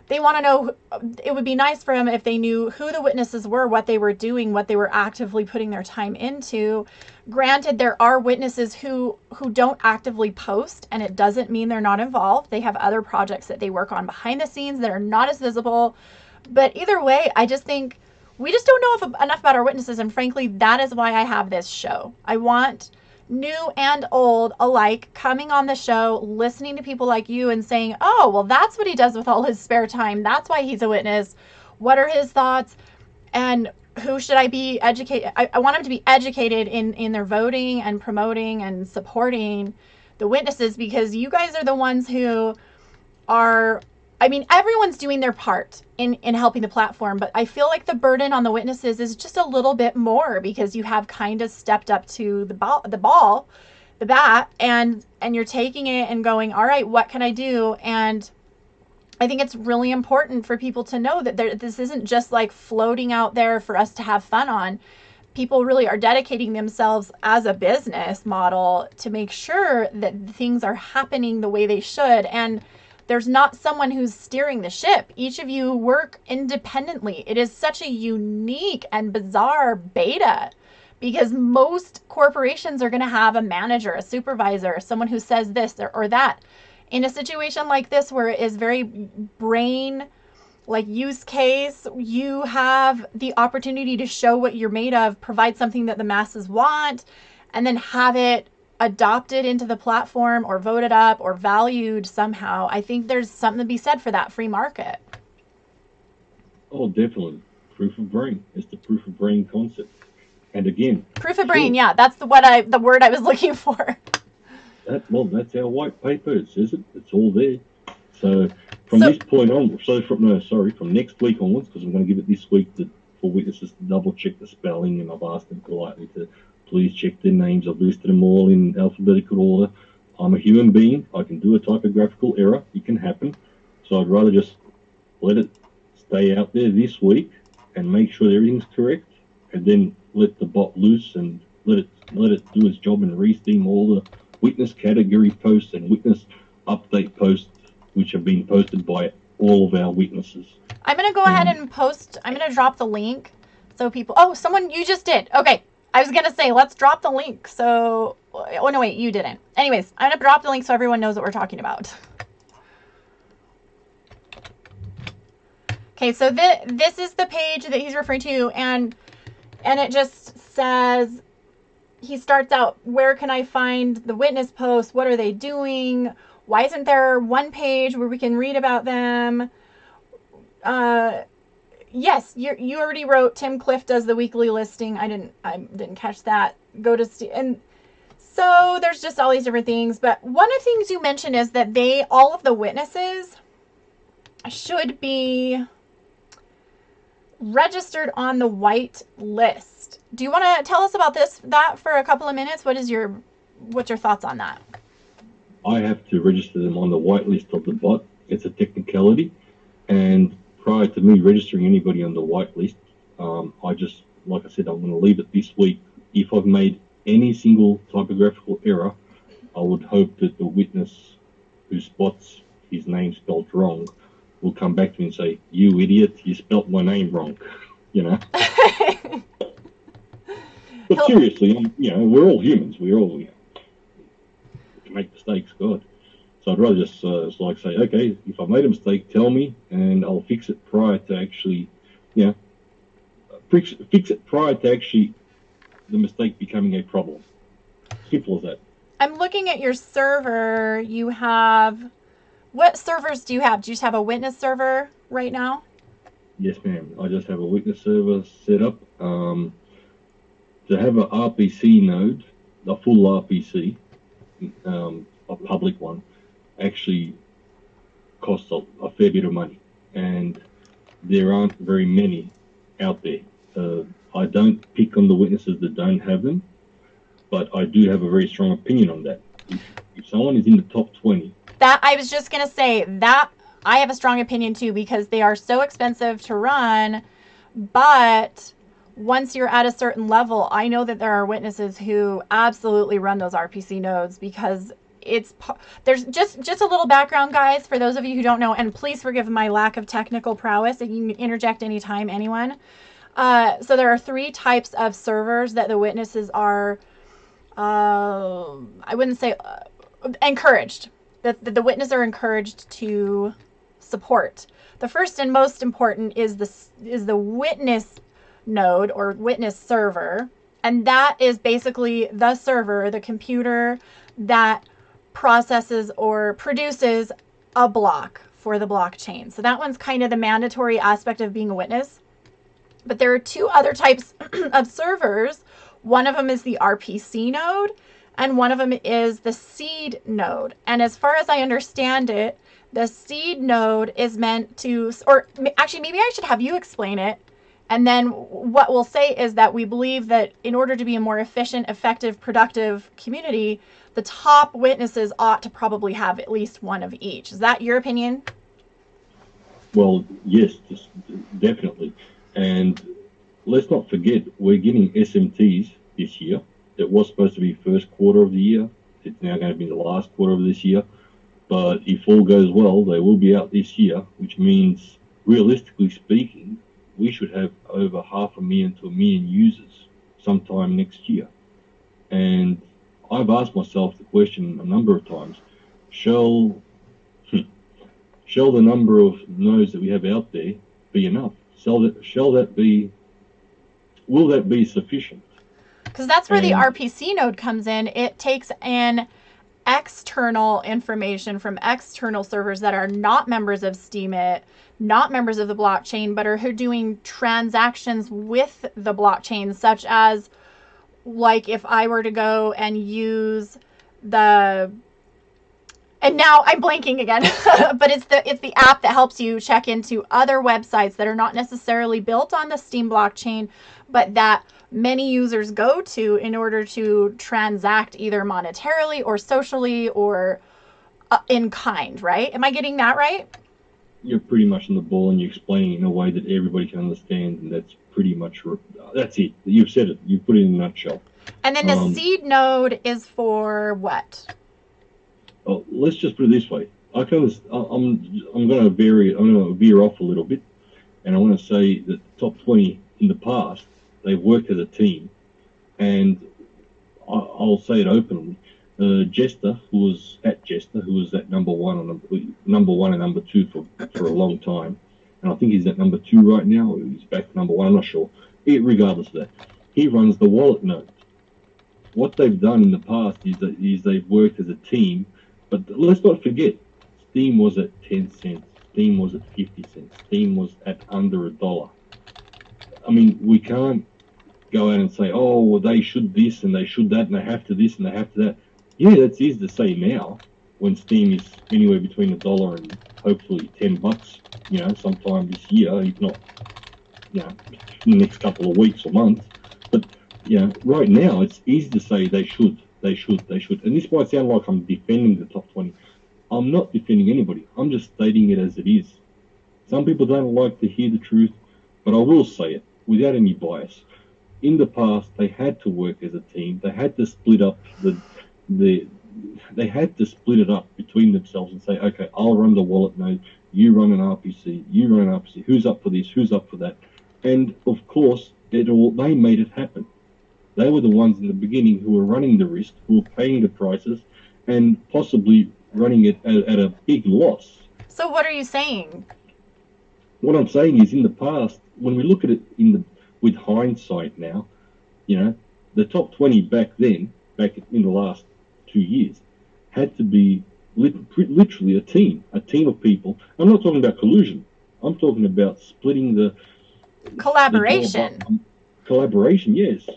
they want to know. It would be nice for them if they knew who the witnesses were, what they were doing, what they were actively putting their time into. Granted, there are witnesses who don't actively post, and it doesn't mean they're not involved. They have other projects that they work on behind the scenes that are not as visible. But either way, I just think we just don't know enough about our witnesses, and frankly, that is why I have this show. I want new and old alike coming on the show, listening to people like you and saying, oh, well, that's what he does with all his spare time. That's why he's a witness. What are his thoughts? And who should I be educated? I want them to be educated in their voting and promoting and supporting the witnesses, because you guys are the ones who are, everyone's doing their part in helping the platform, but I feel like the burden on the witnesses is just a little bit more, because you have kind of stepped up to the bat, and you're taking it and going, all right, what can I do? And I think it's really important for people to know that this isn't just like floating out there for us to have fun on. People really are dedicating themselves as a business model to make sure that things are happening the way they should. And there's not someone who's steering the ship. Each of you work independently. It is such a unique and bizarre beta, because most corporations are going to have a manager, a supervisor, someone who says this or that. In a situation like this, where it is very brain like use case, you have the opportunity to show what you're made of, provide something that the masses want, and then have it adopted into the platform or voted up or valued somehow. I think there's something to be said for that free market.
Oh, definitely. Proof of brain. It's the proof of brain concept. And again,
proof of brain, yeah, that's the word I was looking for.
That's our white paper. It says it. It's all there. So from this point on, from next week onwards, because I'm going to give it this week for witnesses to double check the spelling, and I've asked them politely to please check their names. I've listed them all in alphabetical order. I'm a human being. I can do a typographical error. It can happen. So I'd rather just let it stay out there this week and make sure everything's correct, and then let the bot loose and let it do its job and re-steam all the witness category posts and witness update posts which have been posted by all of our witnesses.
I'm going to go ahead and post, I'm going to drop the link so people, you just did. Okay. I was going to say, let's drop the link. So, oh no, wait, you didn't. Anyways, I'm going to drop the link so everyone knows what we're talking about. Okay, so this is the page that he's referring to, and it just says, he starts out, where can I find the witness posts? What are they doing? Why isn't there one page where we can read about them? Yes, you already wrote Tim Cliff does the weekly listing. I didn't catch that. Go to and so there's just all these different things. But one of the things you mentioned is that all of the witnesses should be registered on the white list. Do you want to tell us about that for a couple of minutes? What's your thoughts on that?
I have to register them on the whitelist of the bot. It's a technicality, and prior to me registering anybody on the whitelist, I just, like I said, I'm going to leave it this week. If I've made any single typographical error, I would hope that the witness who spots his name spelled wrong will come back to me and say, "You idiot, you spelt my name wrong," you know. But seriously, we're all humans. We're all, make mistakes, God. So I'd rather just say, okay, if I made a mistake, tell me, and I'll fix it prior to actually, fix it prior to actually the mistake becoming a problem. Simple as that.
I'm looking at your server. You have, what servers do you have? Do you just have a witness server right now?
Yes, ma'am. I just have a witness server set up. To have an RPC node, a full RPC, a public one, actually costs a fair bit of money, and there aren't very many out there. I don't pick on the witnesses that don't have them, but I do have a very strong opinion on that. If someone is in the top 20...
That, I was just going to say, that I have a strong opinion too, because they are so expensive to run, but once you're at a certain level, I know that there are witnesses who absolutely run those RPC nodes, because there's just a little background, guys, for those of you who don't know, and please forgive my lack of technical prowess. You can interject anytime, anyone. So there are 3 types of servers that the witnesses are, I wouldn't say encouraged, that the witnesses are encouraged to support. The first and most important is the witness node or witness server, and that is basically the server, the computer that processes or produces a block for the blockchain. So that one's kind of the mandatory aspect of being a witness. But there are 2 other types of servers. One of them is the RPC node, and one of them is the seed node. And as far as I understand it, the seed node is meant to, or actually maybe I should have you explain it. And then what we'll say is that we believe that in order to be a more efficient, effective, productive community, the top witnesses ought to probably have at least one of each. Is that your opinion?
Well, yes, definitely. And let's not forget, we're getting SMTs this year. It was supposed to be first quarter of the year. It's now going to be the last quarter of this year. But if all goes well, they will be out this year, which means, realistically speaking, we should have over 500,000 to 1 million users sometime next year. And I've asked myself the question a number of times, shall shall the number of nodes that we have out there be enough? Will that be sufficient?
Because that's where the
And
RPC node comes in. It takes in external information from external servers that are not members of Steemit, not members of the blockchain, but are doing transactions with the blockchain, such as, like, if I were to go and use the, and now I'm blanking again, but it's the app that helps you check into other websites that are not necessarily built on the Steem blockchain, but that many users go to in order to transact either monetarily or socially or in kind, right? Am I getting that right?
you're pretty much on the ball, and you're explaining it in a way that everybody can understand, and that's pretty much, that's it. You've said it. You put it in a nutshell.
And then the seed node is for what?
Oh, let's just put it this way. I'm going to veer off a little bit, and I want to say that the top 20 in the past, they've worked as a team, and I'll say it openly. Jester, who was at number one and number two for a long time, and I think he's at number two right now, or he's back to number one, I'm not sure. Regardless of that, he runs the wallet node. What they've done in the past is they've worked as a team, but let's not forget, Steem was at 10 cents, Steem was at 50 cents, Steem was at under $1. I mean, we can't go out and say, oh, well, they should this and they should that and they have to this and they have to that. Yeah, that's easy to say now when Steem is anywhere between $1 and hopefully $10, sometime this year, if not, in the next couple of weeks or months. But, right now it's easy to say they should. And this might sound like I'm defending the top 20. I'm not defending anybody. I'm just stating it as it is. Some people don't like to hear the truth, but I will say it without any bias. In the past, they had to work as a team. They had to split up they had to split it up between themselves and say, okay, I'll run the wallet node, you run an RPC, you run an RPC, who's up for this, who's up for that. And of course, they made it happen. They were the ones in the beginning who were running the risk, who were paying the prices, and possibly running it at a big loss.
So what are you saying?
What I'm saying is, in the past, when we look at it with hindsight now, the top 20 back in the last 2 years, had to be literally a team of people. I'm not talking about collusion. I'm talking about splitting the
collaboration.
Collaboration, yes.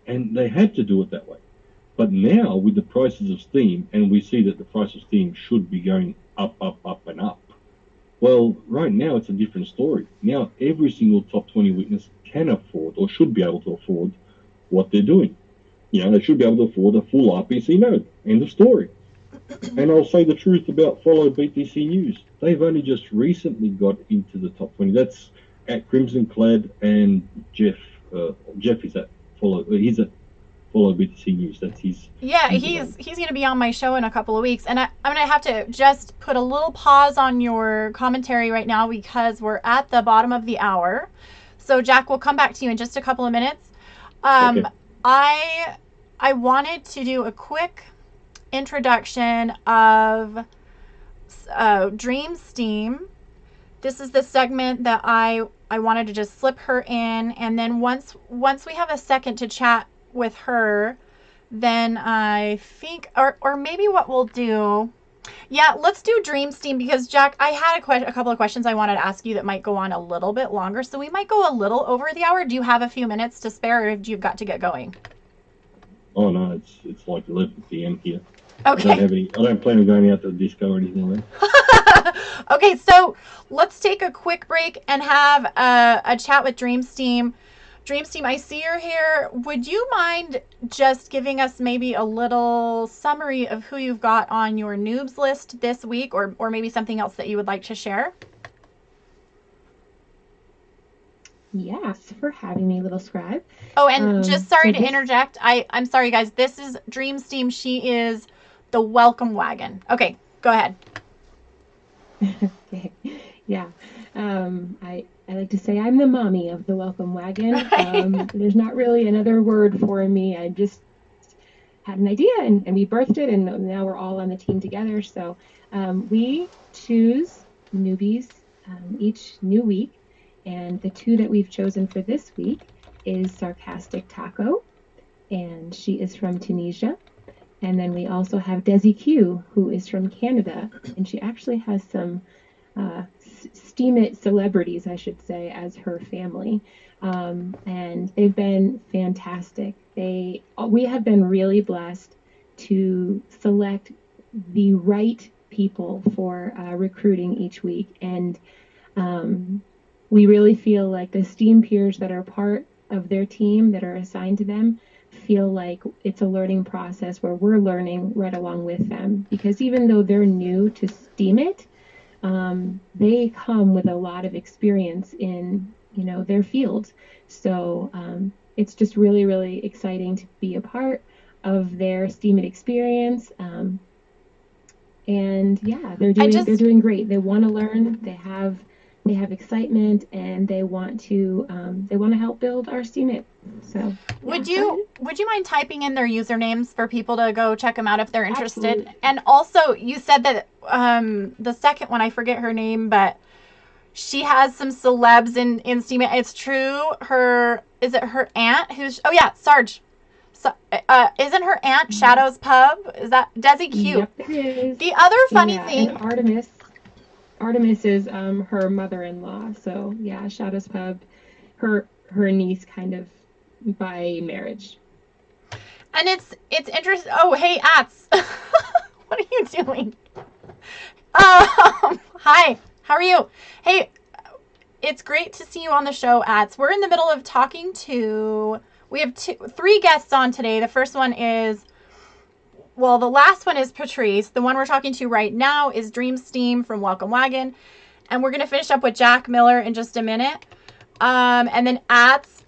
And they had to do it that way. But now, with the prices of Steem, and we see that the price of Steem should be going up, and up. Well, right now it's a different story. Now every single top 20 witness can afford, or should be able to afford, what they're doing. They should be able to afford a full RPC node. End of story. And I'll say the truth about Follow BTC News. They've only just recently got into the top 20. That's at Crimson Clad, and Jeff. Jeff is at Follow. He's at Follow BTC News. That's his.
Yeah, he's going to be on my show in a couple of weeks, and I'm going to have to just put a little pause on your commentary right now because we're at the bottom of the hour. So Jack, we'll come back to you in just a couple of minutes. Okay. I wanted to do a quick introduction of Dream Steem. This is the segment that I wanted to just slip her in, and then once we have a second to chat with her, then I think, or maybe what we'll do, let's do Dream Steem, because Jack, I had a couple of questions I wanted to ask you that might go on a little bit longer, so we might go a little over the hour. Do you have a few minutes to spare, or do you got to get going?
Oh no, it's like 11 p.m. here.
Okay.
I don't plan on going out to the disco or anything like that.
Okay, so let's take a quick break and have a chat with Dream Steem. Dream Steem, I see you're here. Would you mind just giving us maybe a little summary of who you've got on your noobs list this week, or maybe something else that you would like to share?
Yes, for having me, Littlescribe.
Oh, and just sorry to interject. I'm sorry, guys. This is Dream Steem. She is the welcome wagon. Okay, go ahead.
Okay. Yeah. I like to say I'm the mommy of the welcome wagon. Right. There's not really another word for me. I just had an idea and we birthed it, and now we're all on the team together. So we choose newbies each new week. And the 2 that we've chosen for this week is Sarcastic Taco, and she is from Tunisia. And then we also have Desi Q, who is from Canada, and she actually has some Steam It celebrities, I should say, as her family. And they've been fantastic. We have been really blessed to select the right people for recruiting each week. And we really feel like the STEAM peers that are part of their team that are assigned to them feel like it's a learning process where we're learning right along with them. Because even though they're new to STEAM It, they come with a lot of experience in, their field. So it's just really, really exciting to be a part of their STEAM It experience. And yeah, they're doing great. They want to learn. They have excitement, and they want to help build our STEAM It. So
would you mind typing in their usernames for people to go check them out if they're interested?
Absolutely.
And also, you said that the second one, I forget her name, but she has some celebs in STEAM It. It's true. Is it her aunt who's? Oh yeah, Sarge. So, isn't her aunt Shadow's Pub? Is that Desi Q?
Yep, it is.
The other funny thing.
And Artemis is her mother-in-law. So yeah, Shadow's Pub, her niece, kind of by marriage.
And it's interesting. Oh, hey, Ats. What are you doing? Hi. How are you? Hey, it's great to see you on the show, Ats. We're in the middle of talking to... We have 3 guests on today. The first one is... Well, the last one is Patrice. The one we're talking to right now is Dream Steam from Welcome Wagon. And we're going to finish up with Jack Miller in just a minute. And then Ats...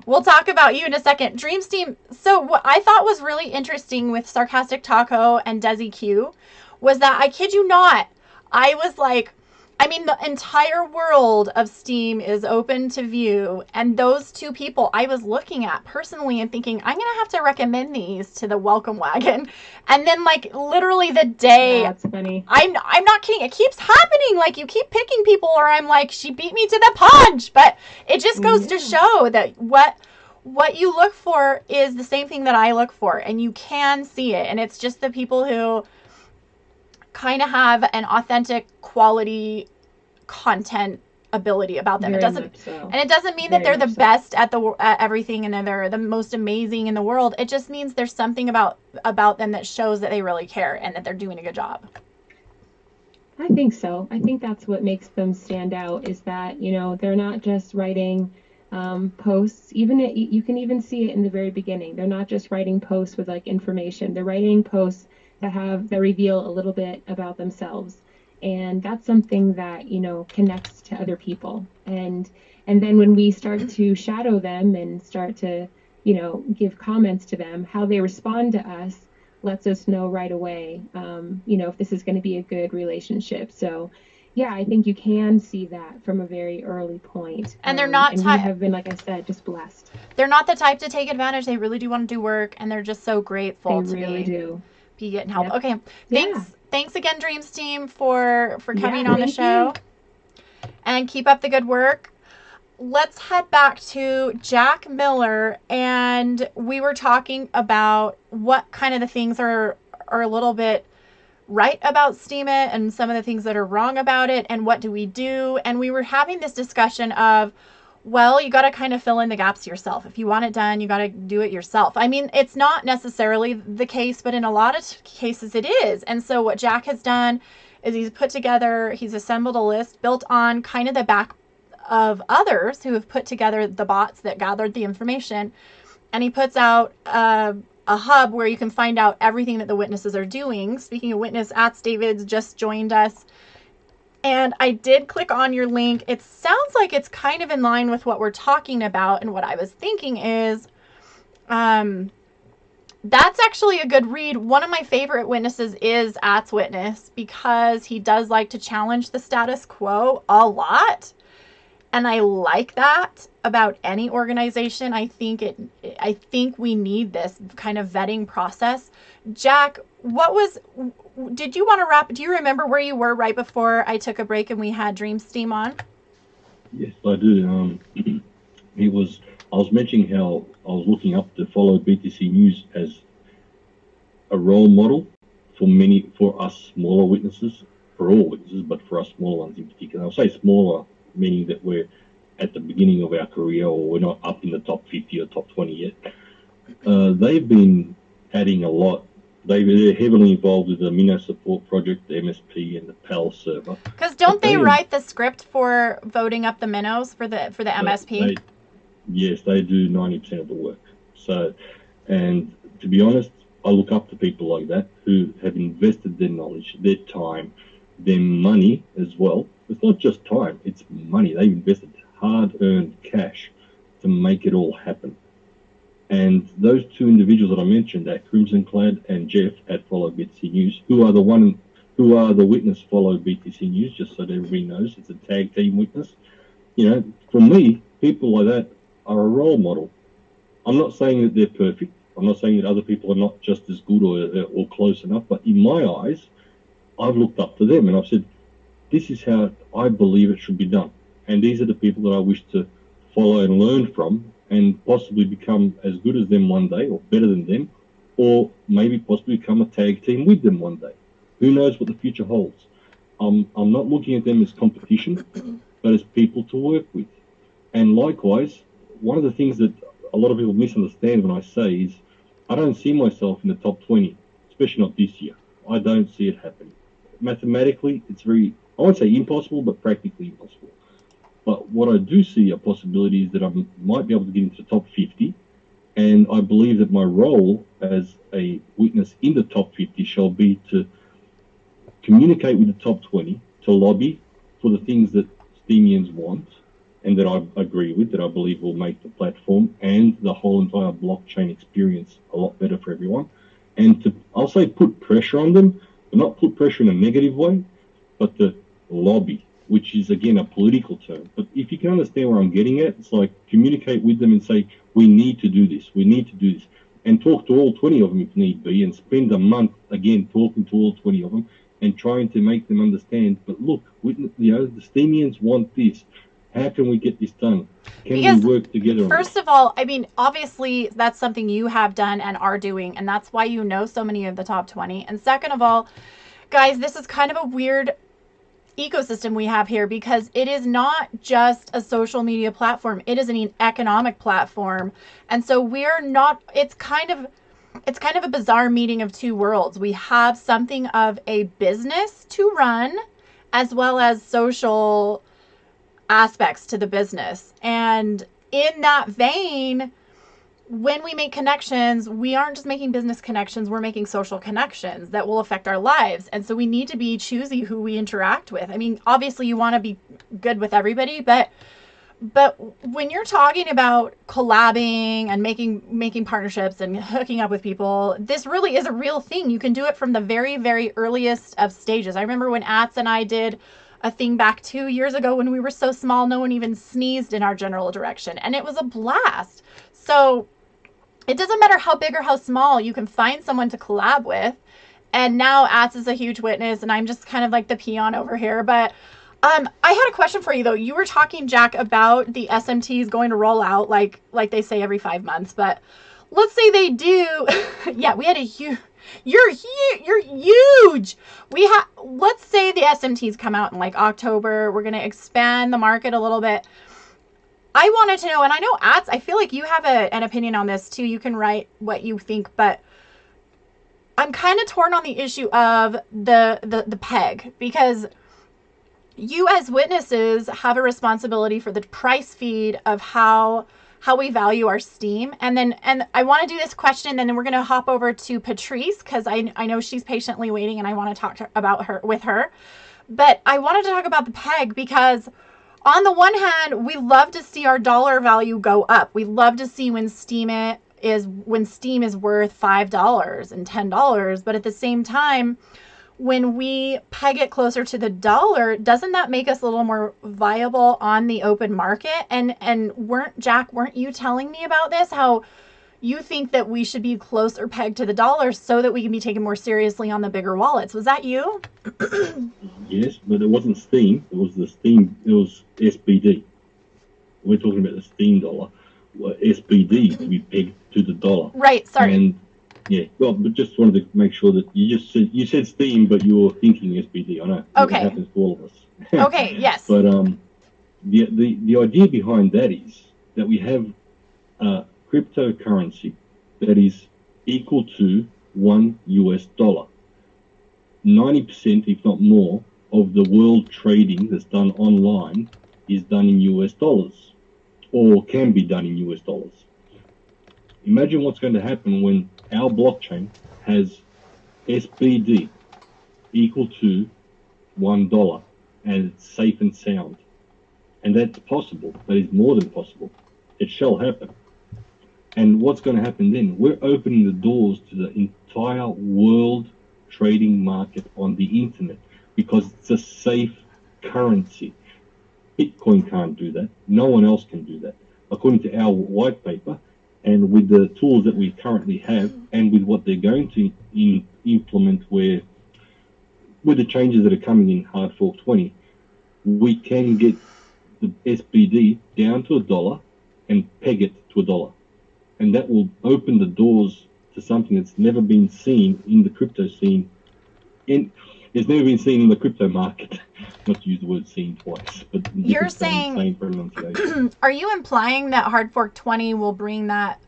We'll talk about you in a second. Dream Steam. So what I thought was really interesting with Sarcastic Taco and Desi Q was that, I kid you not, I was like, the entire world of STEAM is open to view. And those 2 people I was looking at personally and thinking, I'm going to have to recommend these to the Welcome Wagon. And then, literally the day...
That's funny.
I'm not kidding. It keeps happening. You keep picking people, or I'm like, she beat me to the punch. But it just goes to show that what you look for is the same thing that I look for. And you can see it. And it's just the people who kind of have an authentic quality content ability about them.
Very
It doesn't,
so.
and it doesn't mean that they're the best at everything and they're the most amazing in the world. It just means there's something about them that shows that they really care and that they're doing a good job.
I think so. I think that's what makes them stand out, is that, they're not just writing posts. You can even see it in the very beginning. They're not just writing posts with information. They're writing posts that reveal a little bit about themselves. And that's something that, connects to other people. And then when we start to shadow them and start to, give comments to them, how they respond to us lets us know right away, if this is going to be a good relationship. So yeah, I think you can see that from a very early point.
And they're not...
And we have been, like I said, just blessed.
They're not the type to take advantage. They really do want to do work, and they're just so grateful
to really
be getting help.
Yep.
Okay,
Yeah.
Thanks again, Dreams Team, for coming on the show. And keep up the good work. Let's head back to Jack Miller, and we were talking about what kind of the things are a little bit right about STEAM It and some of the things that are wrong about it, and what do we do. And we were having this discussion of, well, you got to kind of fill in the gaps yourself. If you want it done, you got to do it yourself. It's not necessarily the case, but in a lot of cases it is. And so what Jack has done is he's assembled a list built on kind of the back of others who have put together the bots that gathered the information. And he puts out a hub where you can find out everything that the witnesses are doing. Speaking of witness, David's just joined us. And I did click on your link. It sounds like it's kind of in line with what we're talking about. And what I was thinking is, that's actually a good read. One of my favorite witnesses is At's witness, because he does like to challenge the status quo a lot. And I like that about any organization. I think we need this kind of vetting process. Jack, did you want to wrap? Do you remember where you were right before I took a break and we had Dream Steam on?
Yes, I do. I was mentioning how I was looking up to follow BTC News as a role model for us smaller witnesses, for all witnesses, but for us smaller ones in particular. I'll say smaller, meaning that we're at the beginning of our career or we're not up in the top 50 or top 20 yet. They've been adding a lot. They're heavily involved with the Minnow Support Project, the MSP, and the PAL server.
Because don't they write the script for voting up the minnows for the MSP?
Yes, they do 90% of the work. So, and to be honest, I look up to people like that who have invested their knowledge, their time, their money as well. It's not just time, it's money. They've invested hard-earned cash to make it all happen. And those two individuals that I mentioned, that Crimson Clad and Jeff at Follow BTC News, who are the witness Follow BTC News, just so that everybody knows, it's a tag team witness. You know, for me, people like that are a role model. I'm not saying that they're perfect. I'm not saying that other people are not just as good or close enough, but in my eyes, I've looked up to them and I've said, this is how I believe it should be done. And these are the people that I wish to follow and learn from and possibly become as good as them one day or better than them, or maybe possibly become a tag team with them one day. Who knows what the future holds? I'm not looking at them as competition, but as people to work with. And likewise, one of the things that a lot of people misunderstand when I say is I don't see myself in the top 20, especially not this year. I don't see it happening. Mathematically, it's very, I won't say impossible, but practically impossible. But what I do see a possibility is that I might be able to get into the top 50, and I believe that my role as a witness in the top 50 shall be to communicate with the top 20, to lobby for the things that Steamians want, and that I agree with, that I believe will make the platform and the whole entire blockchain experience a lot better for everyone. And to, I'll say, put pressure on them, but not put pressure in a negative way, but to lobby, which is, again, a political term. But if you can understand where I'm getting at, it's like communicate with them and say, we need to do this, we need to do this. And talk to all 20 of them if need be, and spend a month, again, talking to all 20 of them and trying to make them understand, but look, the Steamians want this. How can we get this done? Can we work together?
First of all, I mean, obviously that's something you have done and are doing, and that's why you know so many of the top 20. And second of all, guys, this is kind of a weird ecosystem we have here because it is not just a social media platform. It is an economic platform. And so we're not, it's kind of a bizarre meeting of two worlds. We have something of a business to run as well as social aspects to the business. And in that vein, when we make connections, we aren't just making business connections, we're making social connections that will affect our lives. And so we need to be choosy who we interact with. I mean, obviously you want to be good with everybody, but when you're talking about collabing and making partnerships and hooking up with people, this really is a real thing. You can do it from the very, very earliest of stages. I remember when Ats and I did a thing back 2 years ago when we were so small, no one even sneezed in our general direction. And it was a blast. So it doesn't matter how big or how small, you can find someone to collab with. And now Ats is a huge witness and I'm just kind of like the peon over here. But I had a question for you though. You were talking, Jack, about the SMTs going to roll out like they say every 5 months. But let's say they do. Yeah, we had a huge... You're huge. Let's say the SMTs come out in like October. We're going to expand the market a little bit. I wanted to know, and I know Ats, I feel like you have an opinion on this too. You can write what you think, but I'm kind of torn on the issue of the peg, because you as witnesses have a responsibility for the price feed of how we value our Steam. And I want to do this question, and then we're going to hop over to Patrice, because I know she's patiently waiting and I want to talk with her. But I wanted to talk about the peg because on the one hand, we love to see our dollar value go up. We love to see when Steam is worth $5 and $10. But at the same time, when we peg it closer to the dollar, doesn't that make us a little more viable on the open market? And weren't you telling me about this? How, you think that we should be closer pegged to the dollar so that we can be taken more seriously on the bigger wallets. Was that you?
Yes, but it wasn't Steam. It was the Steam. It was SBD. We're talking about the Steam dollar. Well, SBD to be pegged to the dollar.
Right. Sorry.
And yeah, well, but just wanted to make sure that you said Steam, but you were thinking SBD. I know.
Okay.
It happens to all of us.
Okay. Yes.
But the idea behind that is that we have cryptocurrency that is equal to $1. 90%, if not more, of the world trading that's done online is done in US dollars, or can be done in US dollars. Imagine what's going to happen when our blockchain has SBD equal to $1 and it's safe and sound. And that's possible. That is more than possible. It shall happen. And what's going to happen then? We're opening the doors to the entire world trading market on the internet because it's a safe currency. Bitcoin can't do that. No one else can do that. According to our white paper, and with the tools that we currently have, and with what they're going to implement, with the changes that are coming in Hard Fork 20, we can get the SBD down to $1 and peg it to $1. And that will open the doors to something that's never been seen in the crypto scene. It's never been seen in the crypto market. Not to use the word seen twice, but
you're saying,
same pronunciation.
Are you implying that Hard Fork 20 will bring that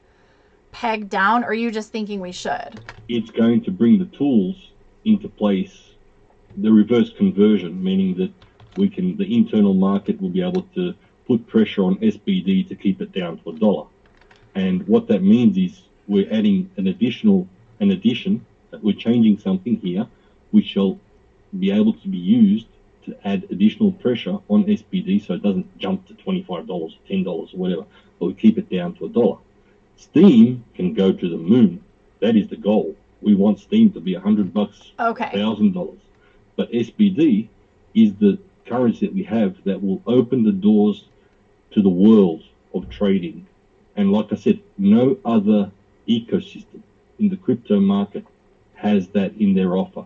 peg down, or are you just thinking we should?
It's going to bring the tools into place, the reverse conversion, meaning that the internal market will be able to put pressure on SBD to keep it down to $1. And what that means is we're adding an addition, that we're changing something here, which shall be able to be used to add additional pressure on SBD so it doesn't jump to $25 or $10 or whatever, but we keep it down to $1. Steam can go to the moon. That is the goal. We want Steam to be $100,
Okay.
$1,000. But SBD is the currency that we have that will open the doors to the world of trading. And like I said, no other ecosystem in the crypto market has that in their offer.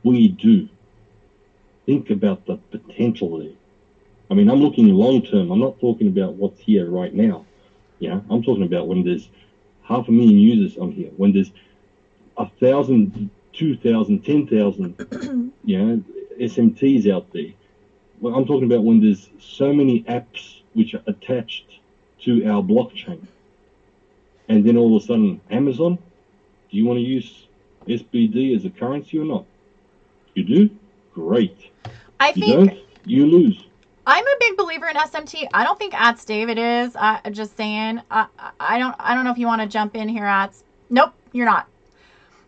We do. Think about the potential there. I mean, I'm looking long term. I'm not talking about what's here right now. Yeah, I'm talking about when there's 500,000 users on here, when there's 1,000, 2,000, 10,000, SMTs out there. Well, I'm talking about when there's so many apps which are attached to our blockchain. And then all of a sudden, Amazon, do you want to use SBD as a currency or not? You do? Great.
I
You
think
don't? You lose.
I'm a big believer in SMT. I don't think David is. Just saying. I don't know if you want to jump in here, Ats. Nope, you're not.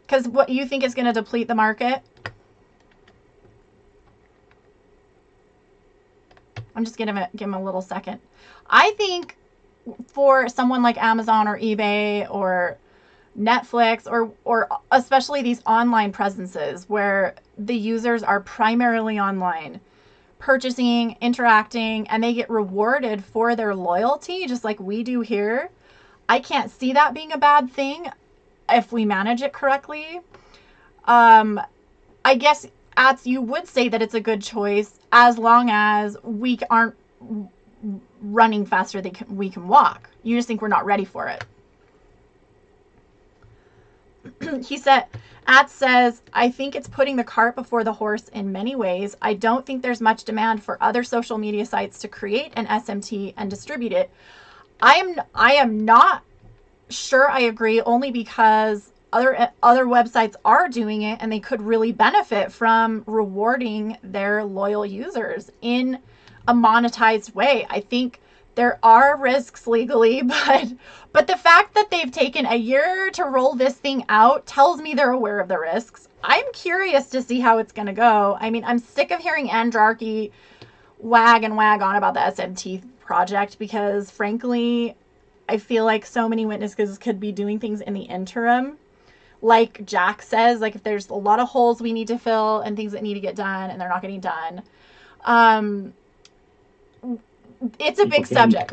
Because what you think is going to deplete the market. I'm just going to give him a little second. I think for someone like Amazon or eBay or Netflix or especially these online presences where the users are primarily online, purchasing, interacting, and they get rewarded for their loyalty, just like we do here. I can't see that being a bad thing if we manage it correctly. I guess, Ats, you would say that it's a good choice as long as we aren't running faster than we can walk. You just think we're not ready for it. Ats says, I think it's putting the cart before the horse in many ways. I don't think there's much demand for other social media sites to create an SMT and distribute it. I am not sure I agree, only because other websites are doing it and they could really benefit from rewarding their loyal users in a monetized way. I think there are risks legally, but the fact that they've taken a year to roll this thing out tells me they're aware of the risks. I'm curious to see how it's going to go. I mean, I'm sick of hearing Andrarchy wag on about the SMT project because, frankly, I feel like so many witnesses could be doing things in the interim. Like Jack says, like if there's a lot of holes we need to fill and things that need to get done and they're not getting done. It's a big subject.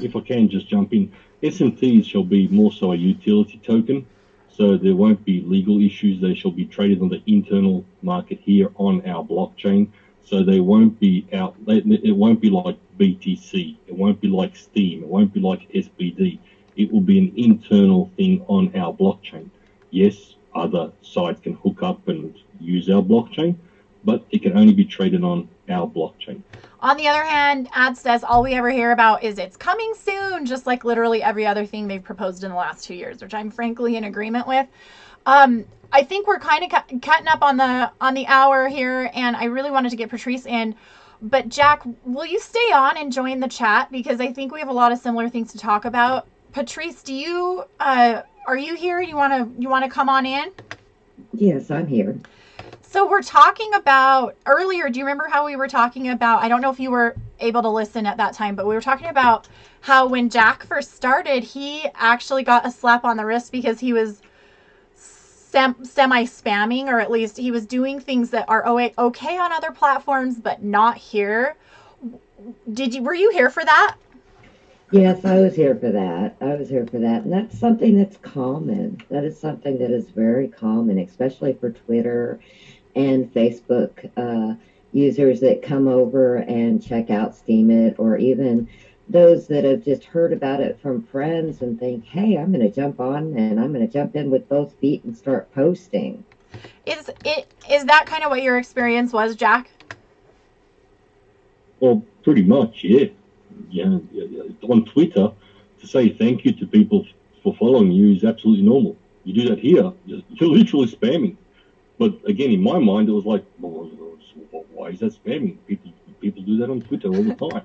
if I can just jump in, SMTs shall be more so a utility token, so there won't be legal issues. They shall be traded on the internal market here on our blockchain. So they won't be out. It won't be like BTC. It won't be like Steam. It won't be like SBD. It will be an internal thing on our blockchain. Yes, other sites can hook up and use our blockchain, but it can only be traded on our blockchain.
On the other hand, Ad says all we ever hear about is it's coming soon, just like literally every other thing they've proposed in the last 2 years, which I'm frankly in agreement with. I think we're kind of cutting up on the hour here, and I really wanted to get Patrice in. But Jack, will you stay on and join the chat, because I think we have a lot of similar things to talk about. Patrice, do you are you here? You want to come on in?
Yes, I'm here.
So we're talking about earlier. Do you remember how we were talking about? I don't know if you were able to listen at that time, but we were talking about how when Jack first started, he actually got a slap on the wrist because he was semi-spamming, or at least he was doing things that are okay on other platforms, but not here. Were you here for that?
Yes, I was here for that. And that's something that's common. That is something that is very common, especially for Twitter and Facebook users that come over and check out Steemit, or even those that have just heard about it from friends and think, hey, I'm going to jump on and I'm going to jump in with both feet and start posting.
Is that kind of what your experience was, Jack?
Well, pretty much, yeah. Yeah. On Twitter, to say thank you to people for following you is absolutely normal. You do that here, you're literally spamming. But again, in my mind, it was like, well, why is that spamming? People do that on Twitter all the time.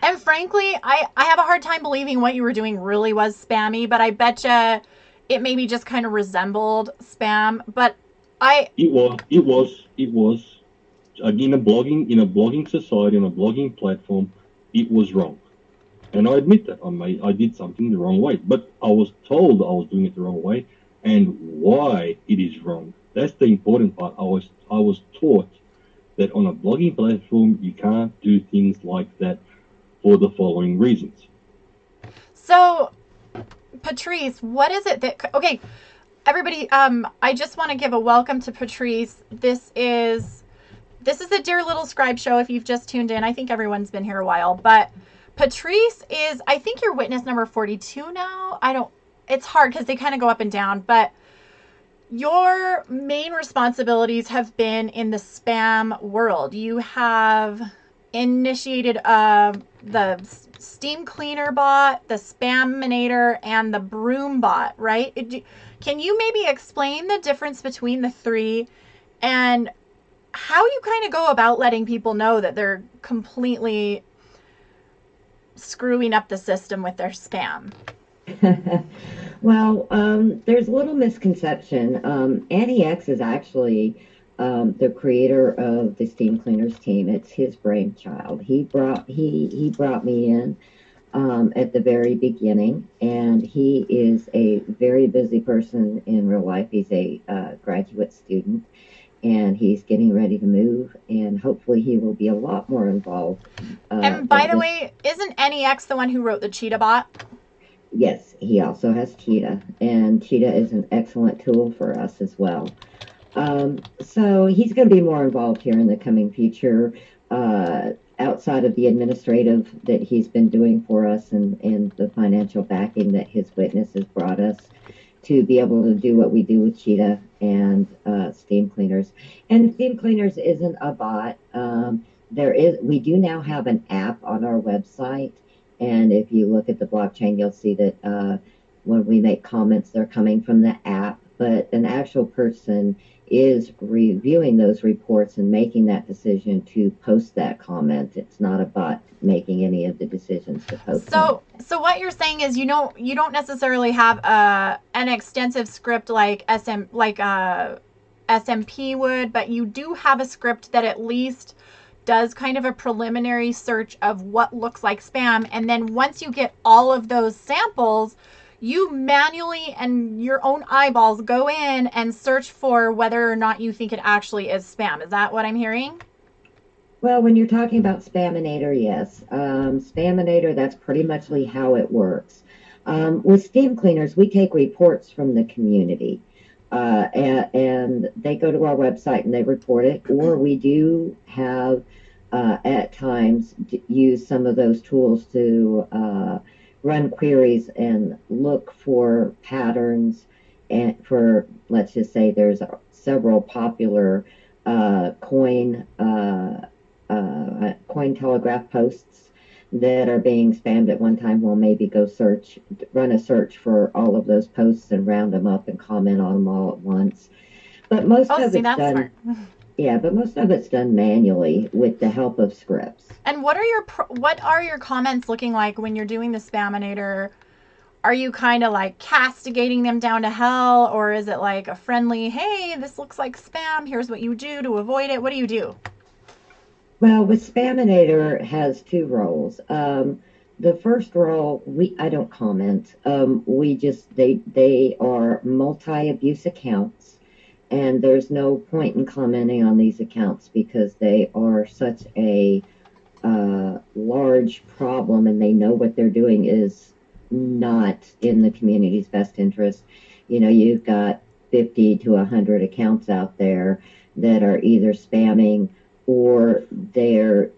And frankly, I have a hard time believing what you were doing really was spammy, but I betcha it maybe just kind of resembled spam. But
It was. In a blogging society, on a blogging platform, it was wrong. And I admit that I did something the wrong way. But I was told I was doing it the wrong way, and why it is wrong. That's the important part. I was taught that on a blogging platform you can't do things like that for the following reasons.
So, Patrice, what is it that... Okay, everybody, I just want to give a welcome to Patrice. This is the Dear Littlescribe show, if you've just tuned in. I think everyone's been here a while, but Patrice is, I think you're witness number 42 now. It's hard because they kind of go up and down, but your main responsibilities have been in the spam world. You have initiated the steam cleaner bot, the Spaminator, and the broom bot, right? Can you maybe explain the difference between the three and how you kind of go about letting people know that they're completely screwing up the system with their spam?
Well, there's a little misconception. Annie X is actually the creator of the Steam Cleaners team. It's his brainchild. He brought me in at the very beginning, and he is a very busy person in real life. He's a graduate student, and he's getting ready to move, and hopefully he will be a lot more involved.
And by the way, isn't NEX the one who wrote the Cheetah bot?
Yes, he also has Cheetah, and Cheetah is an excellent tool for us as well. So he's going to be more involved here in the coming future, outside of the administrative that he's been doing for us, and the financial backing that his witness has brought us to be able to do what we do with Cheetah and Steam Cleaners. And Steam Cleaners isn't a bot. We do now have an app on our website. And if you look at the blockchain, you'll see that when we make comments, they're coming from the app. But an actual person is reviewing those reports and making that decision to post that comment. It's not a bot making any of the decisions to post.
So what you're saying is you don't necessarily have an extensive script like SMP would, but you do have a script that at least does kind of a preliminary search of what looks like spam, and then once you get all of those samples, you manually and your own eyeballs go in and search for whether or not you think it actually is spam. Is that what I'm hearing?
Well, when you're talking about Spaminator, yes. Spaminator, that's pretty much how it works. With steam cleaners, we take reports from the community, and they go to our website and they report it, or we do have at times use some of those tools to run queries and look for patterns and for, let's just say, there's several popular coin telegraph posts that are being spammed at one time. We'll maybe go run a search for all of those posts and round them up and comment on them all at once. But most
Oh,
of
see,
it's
that's
done,
smart.
yeah, but most of it's done manually with the help of scripts.
And what are your comments looking like when you're doing the Spaminator? Are you kind of like castigating them down to hell, or is it like a friendly, hey, this looks like spam, here's what you do to avoid it? What do you do?
Well, with Spaminator has two roles. The first role, I don't comment. We just they are multi-abuse accounts, and there's no point in commenting on these accounts because they are such a large problem, and they know what they're doing is not in the community's best interest. You've got 50 to 100 accounts out there that are either spamming or they're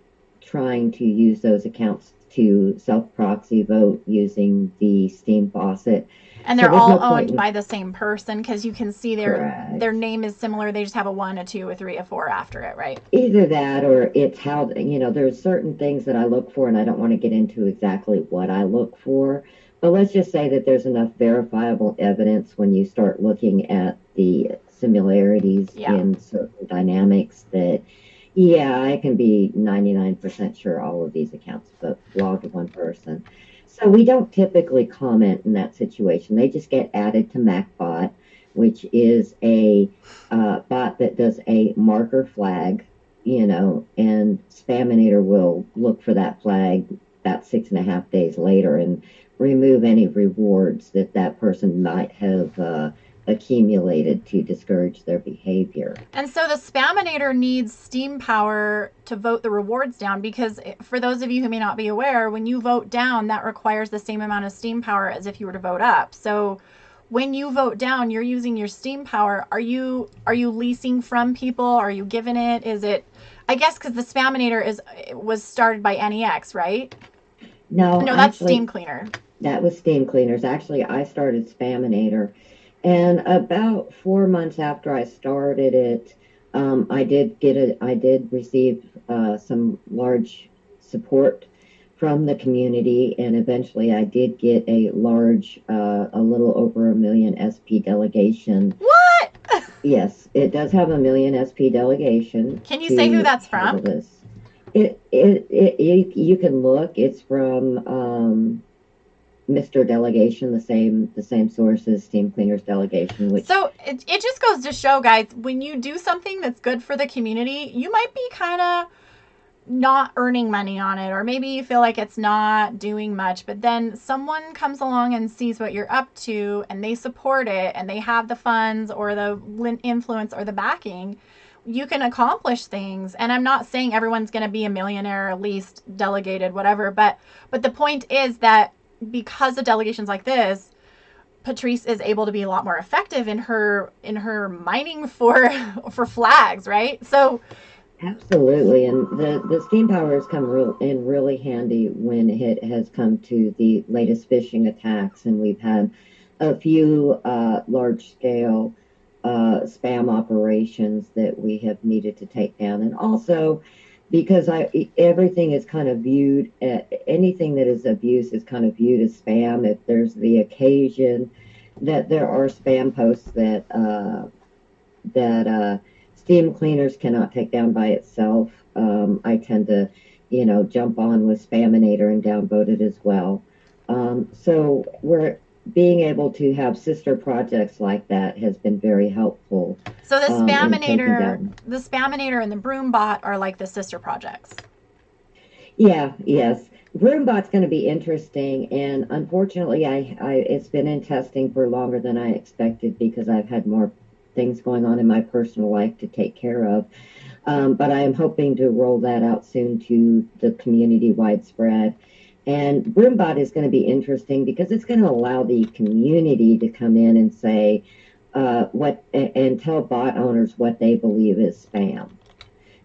trying to use those accounts to self-proxy vote using the Steam faucet.
And
So
they're
there's
all
no point
owned
in
by the same person because you can see their
correct.
name is similar. They just have a 1, a 2, a 3, a 4 after it, right?
Either that or it's how, there's certain things that I look for, and I don't want to get into exactly what I look for. But let's just say that there's enough verifiable evidence when you start looking at the similarities
Yeah.
in certain dynamics that, yeah, I can be 99% sure all of these accounts belong to one person. So we don't typically comment in that situation. They just get added to MacBot, which is a bot that does a marker flag, and Spaminator will look for that flag about 6.5 days later and remove any rewards that person might have accumulated to discourage their behavior.
And so the Spaminator needs Steam power to vote the rewards down because, for those of you who may not be aware, when you vote down, that requires the same amount of Steam power as if you were to vote up. So when you vote down, you're using your Steam power. Are you leasing from people? Are you giving it? Is it? I guess because the Spaminator was started by NEX, right?
No,
No, that's Steam
actually,
Cleaner.
that was Steam Cleaners. Actually, I started Spaminator, and about 4 months after I started it, I did receive some large support from the community, and eventually I did get a little over 1 million SP delegation.
What?
Yes, it does have 1 million SP delegation
Can you say who
to
that's
handle
from?
this. You can look. It's from Mr. Delegation, the same source as Steam Cleaners Delegation, which
So it just goes to show, guys, when you do something that's good for the community, you might be kind of not earning money on it, or maybe you feel like it's not doing much, but then someone comes along and sees what you're up to and they support it and they have the funds or the influence or the backing, you can accomplish things. And I'm not saying everyone's going to be a millionaire, at least delegated, whatever, but the point is that because of delegations like this, Patrice is able to be a lot more effective in her mining for flags, right? So
absolutely, and the steam power has come in really handy when it has come to the latest phishing attacks, and we've had a few large scale spam operations that we have needed to take down, and also because everything is kind of viewed, anything that is abuse is kind of viewed as spam. If there's the occasion that there are spam posts that steam cleaners cannot take down by itself, I tend to, jump on with Spaminator and downvote it as well. So we're being able to have sister projects like that has been very helpful
so the
in taking
Spaminator,
down.
the Spaminator and the Broombot are like the sister projects.
Yeah, yes. Roombot's going to be interesting, and unfortunately, it's been in testing for longer than I expected because I've had more things going on in my personal life to take care of. But I am hoping to roll that out soon to the community widespread. And Broombot is going to be interesting because it's going to allow the community to come in and say what and tell bot owners what they believe is spam.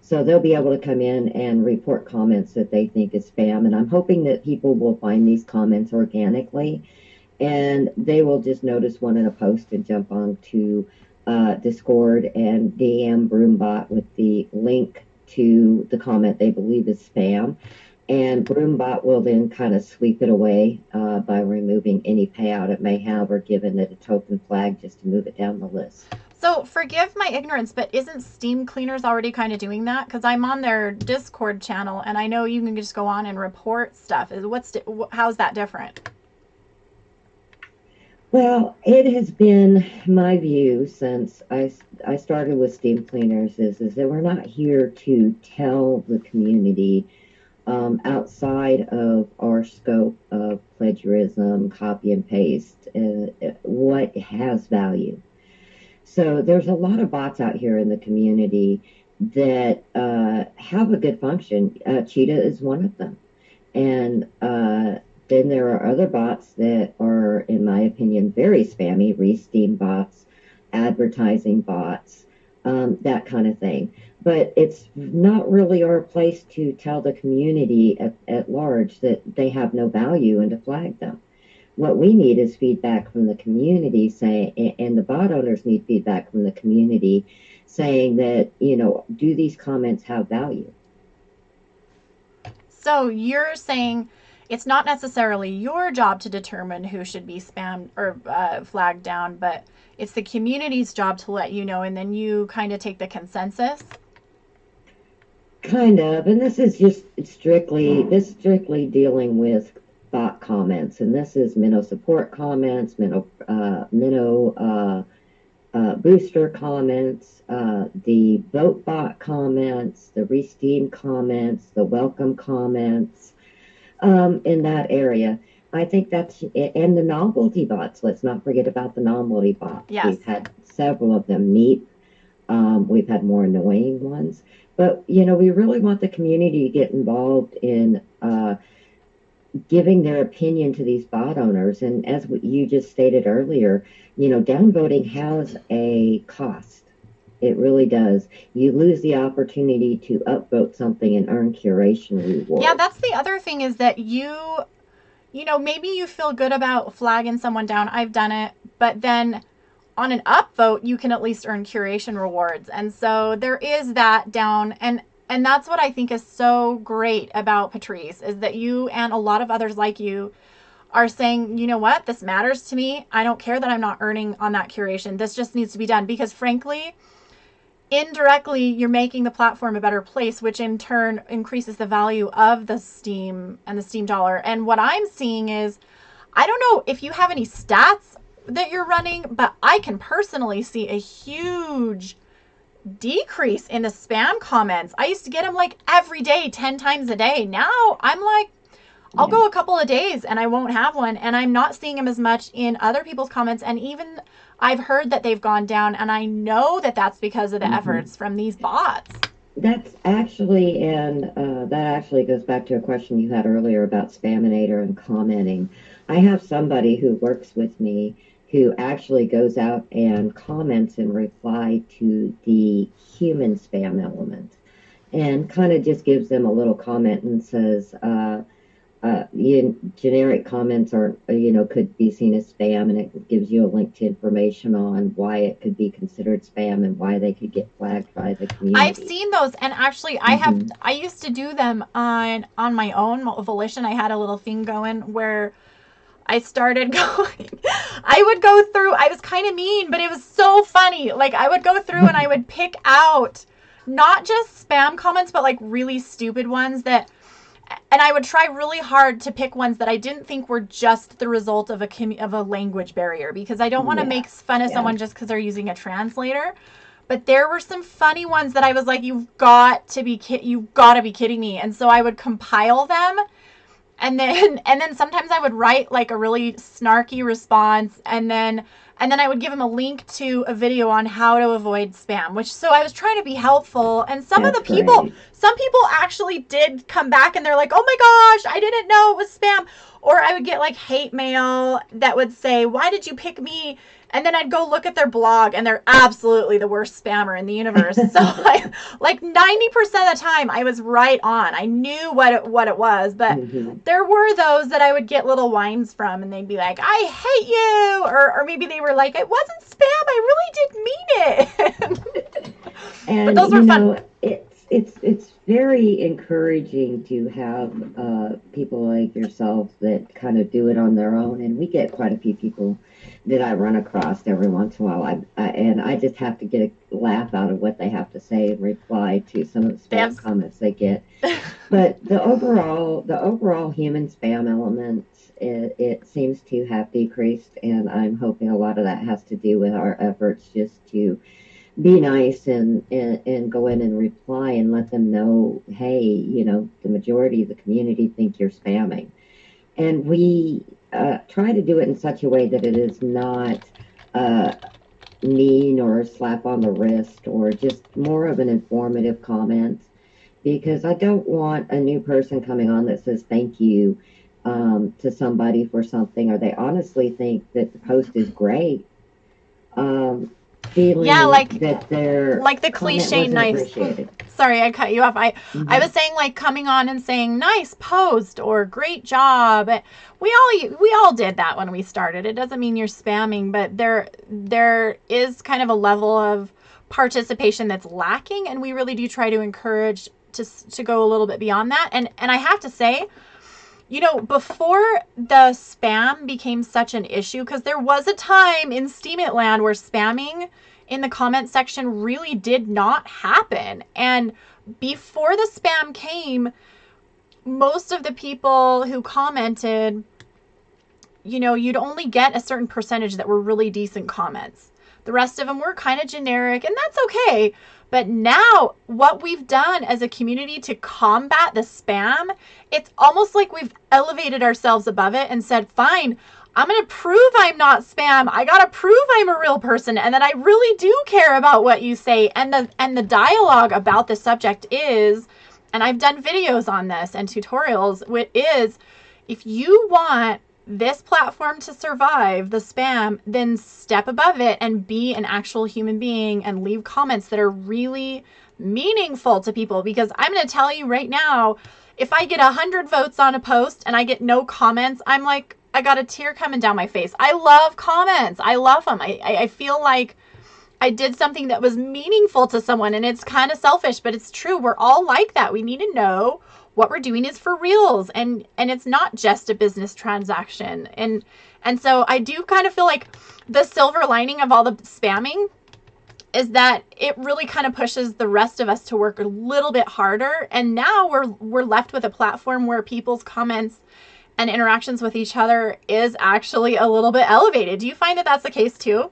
So they'll be able to come in and report comments that they think is spam. And I'm hoping that people will find these comments organically and they will just notice one in a post and jump on to Discord and DM Broombot with the link to the comment they believe is spam. And Broombot will then kind of sweep it away by removing any payout it may have or giving it a token flag just to move it down the list.
So forgive my ignorance, but isn't Steam Cleaners already kind of doing that? Because I'm on their Discord channel, and I know you can just go on and report stuff. How's that different?
Well, it has been my view since I started with Steam Cleaners is that we're not here to tell the community outside of our scope of plagiarism, copy and paste, what has value. So there's a lot of bots out here in the community that have a good function. Cheetah is one of them. And then there are other bots that are, in my opinion, very spammy, re-Steam bots, advertising bots, that kind of thing. But it's not really our place to tell the community at large that they have no value and to flag them. What we need is feedback from the community saying, and the bot owners need feedback from the community saying that, do these comments have value?
So you're saying it's not necessarily your job to determine who should be spammed or flagged down, but it's the community's job to let you know, and then you kind of take the consensus?
Kind of, and this is just strictly dealing with bot comments, and this is Minnow support comments, Minnow booster comments, the vote bot comments, the re-Steam comments, the welcome comments, in that area. I think that's, and the novelty bots. Let's not forget about the novelty bots.
Yes.
We've had several of them neat. We've had more annoying ones. But, we really want the community to get involved in giving their opinion to these bot owners. And as you just stated earlier, downvoting has a cost. It really does. You lose the opportunity to upvote something and earn curation rewards.
Yeah, that's the other thing is that maybe you feel good about flagging someone down. I've done it. But then on an upvote, you can at least earn curation rewards. And so there is that down. And that's what I think is so great about Patrice is that you and a lot of others like you are saying, you know what, this matters to me. I don't care that I'm not earning on that curation. This just needs to be done because frankly, indirectly, you're making the platform a better place, which in turn increases the value of the Steam and the Steam dollar. And what I'm seeing is, I don't know if you have any stats that you're running, but I can personally see a huge decrease in the spam comments. I used to get them like every day, 10 times a day. Now I'm like, I'll go a couple of days and I won't have one. And I'm not seeing them as much in other people's comments. And even I've heard that they've gone down, and I know that that's because of the efforts from these bots.
That's actually, and that actually goes back to a question you had earlier about Spaminator and commenting. I have somebody who works with me who actually goes out and comments in reply to the human spam element and kind of just gives them a little comment and says, generic comments are, could be seen as spam, and it gives you a link to information on why it could be considered spam and why they could get flagged by the community.
I've seen those, and actually I used to do them on my own volition. I had a little thing going where I started going, I would go through, I was kind of mean, but it was so funny. Like I would go through and I would pick out not just spam comments, but like really stupid ones and I would try really hard to pick ones that I didn't think were just the result of a language barrier, because I don't want to make fun of someone just because they're using a translator. But there were some funny ones that I was like, you've got to be kidding me. And so I would compile them And then sometimes I would write like a really snarky response, and then I would give them a link to a video on how to avoid spam, which, so I was trying to be helpful. And
That's great.
some people actually did come back and they're like, oh my gosh, I didn't know it was spam. Or I would get like hate mail that would say, why did you pick me? And then I'd go look at their blog, and they're absolutely the worst spammer in the universe. So like 90% of the time I was right on. I knew what it was, but there were those that I would get little whines from, and they'd be like, I hate you, or maybe they were like, it wasn't spam, I really did mean it.
And
but those were fun.
It's very encouraging to have people like yourself that kind of do it on their own, and we get quite a few people that I run across every once in a while. And I just have to get a laugh out of what they have to say and reply to some of the spam comments they get. But the overall human spam elements, it seems to have decreased, and I'm hoping a lot of that has to do with our efforts just to be nice and go in and reply and let them know, hey, the majority of the community think you're spamming. And we try to do it in such a way that it is not mean or a slap on the wrist, or just more of an informative comment, because I don't want a new person coming on that says thank you to somebody for something, or they honestly think that the post is great, feeling that their
like the
comment
cliche
wasn't
nice.
appreciated.
Sorry, I cut you off. I was saying, like, coming on and saying nice post or great job. We all did that when we started. It doesn't mean you're spamming, but there is kind of a level of participation that's lacking, and we really do try to encourage to go a little bit beyond that. And I have to say, before the spam became such an issue, because there was a time in Steemit Land where spamming in the comment section really did not happen. And before the spam came, most of the people who commented, you'd only get a certain percentage that were really decent comments. The rest of them were kind of generic, and that's okay. But now, what we've done as a community to combat the spam, it's almost like we've elevated ourselves above it and said, fine, I'm going to prove I'm not spam. I got to prove I'm a real person and that I really do care about what you say. And the dialogue about the subject is, and I've done videos on this and tutorials, is if you want this platform to survive the spam, then step above it and be an actual human being and leave comments that are really meaningful to people. Because I'm going to tell you right now, if I get 100 votes on a post and I get no comments, I'm like, I got a tear coming down my face. I love comments. I love them. I feel like I did something that was meaningful to someone, and it's kind of selfish, but it's true. We're all like that. We need to know what we're doing is for reals, and it's not just a business transaction. And so I do kind of feel like the silver lining of all the spamming is that it really kind of pushes the rest of us to work a little bit harder. And now we're left with a platform where people's comments and interactions with each other is actually a little bit elevated. Do you find that that's the case too?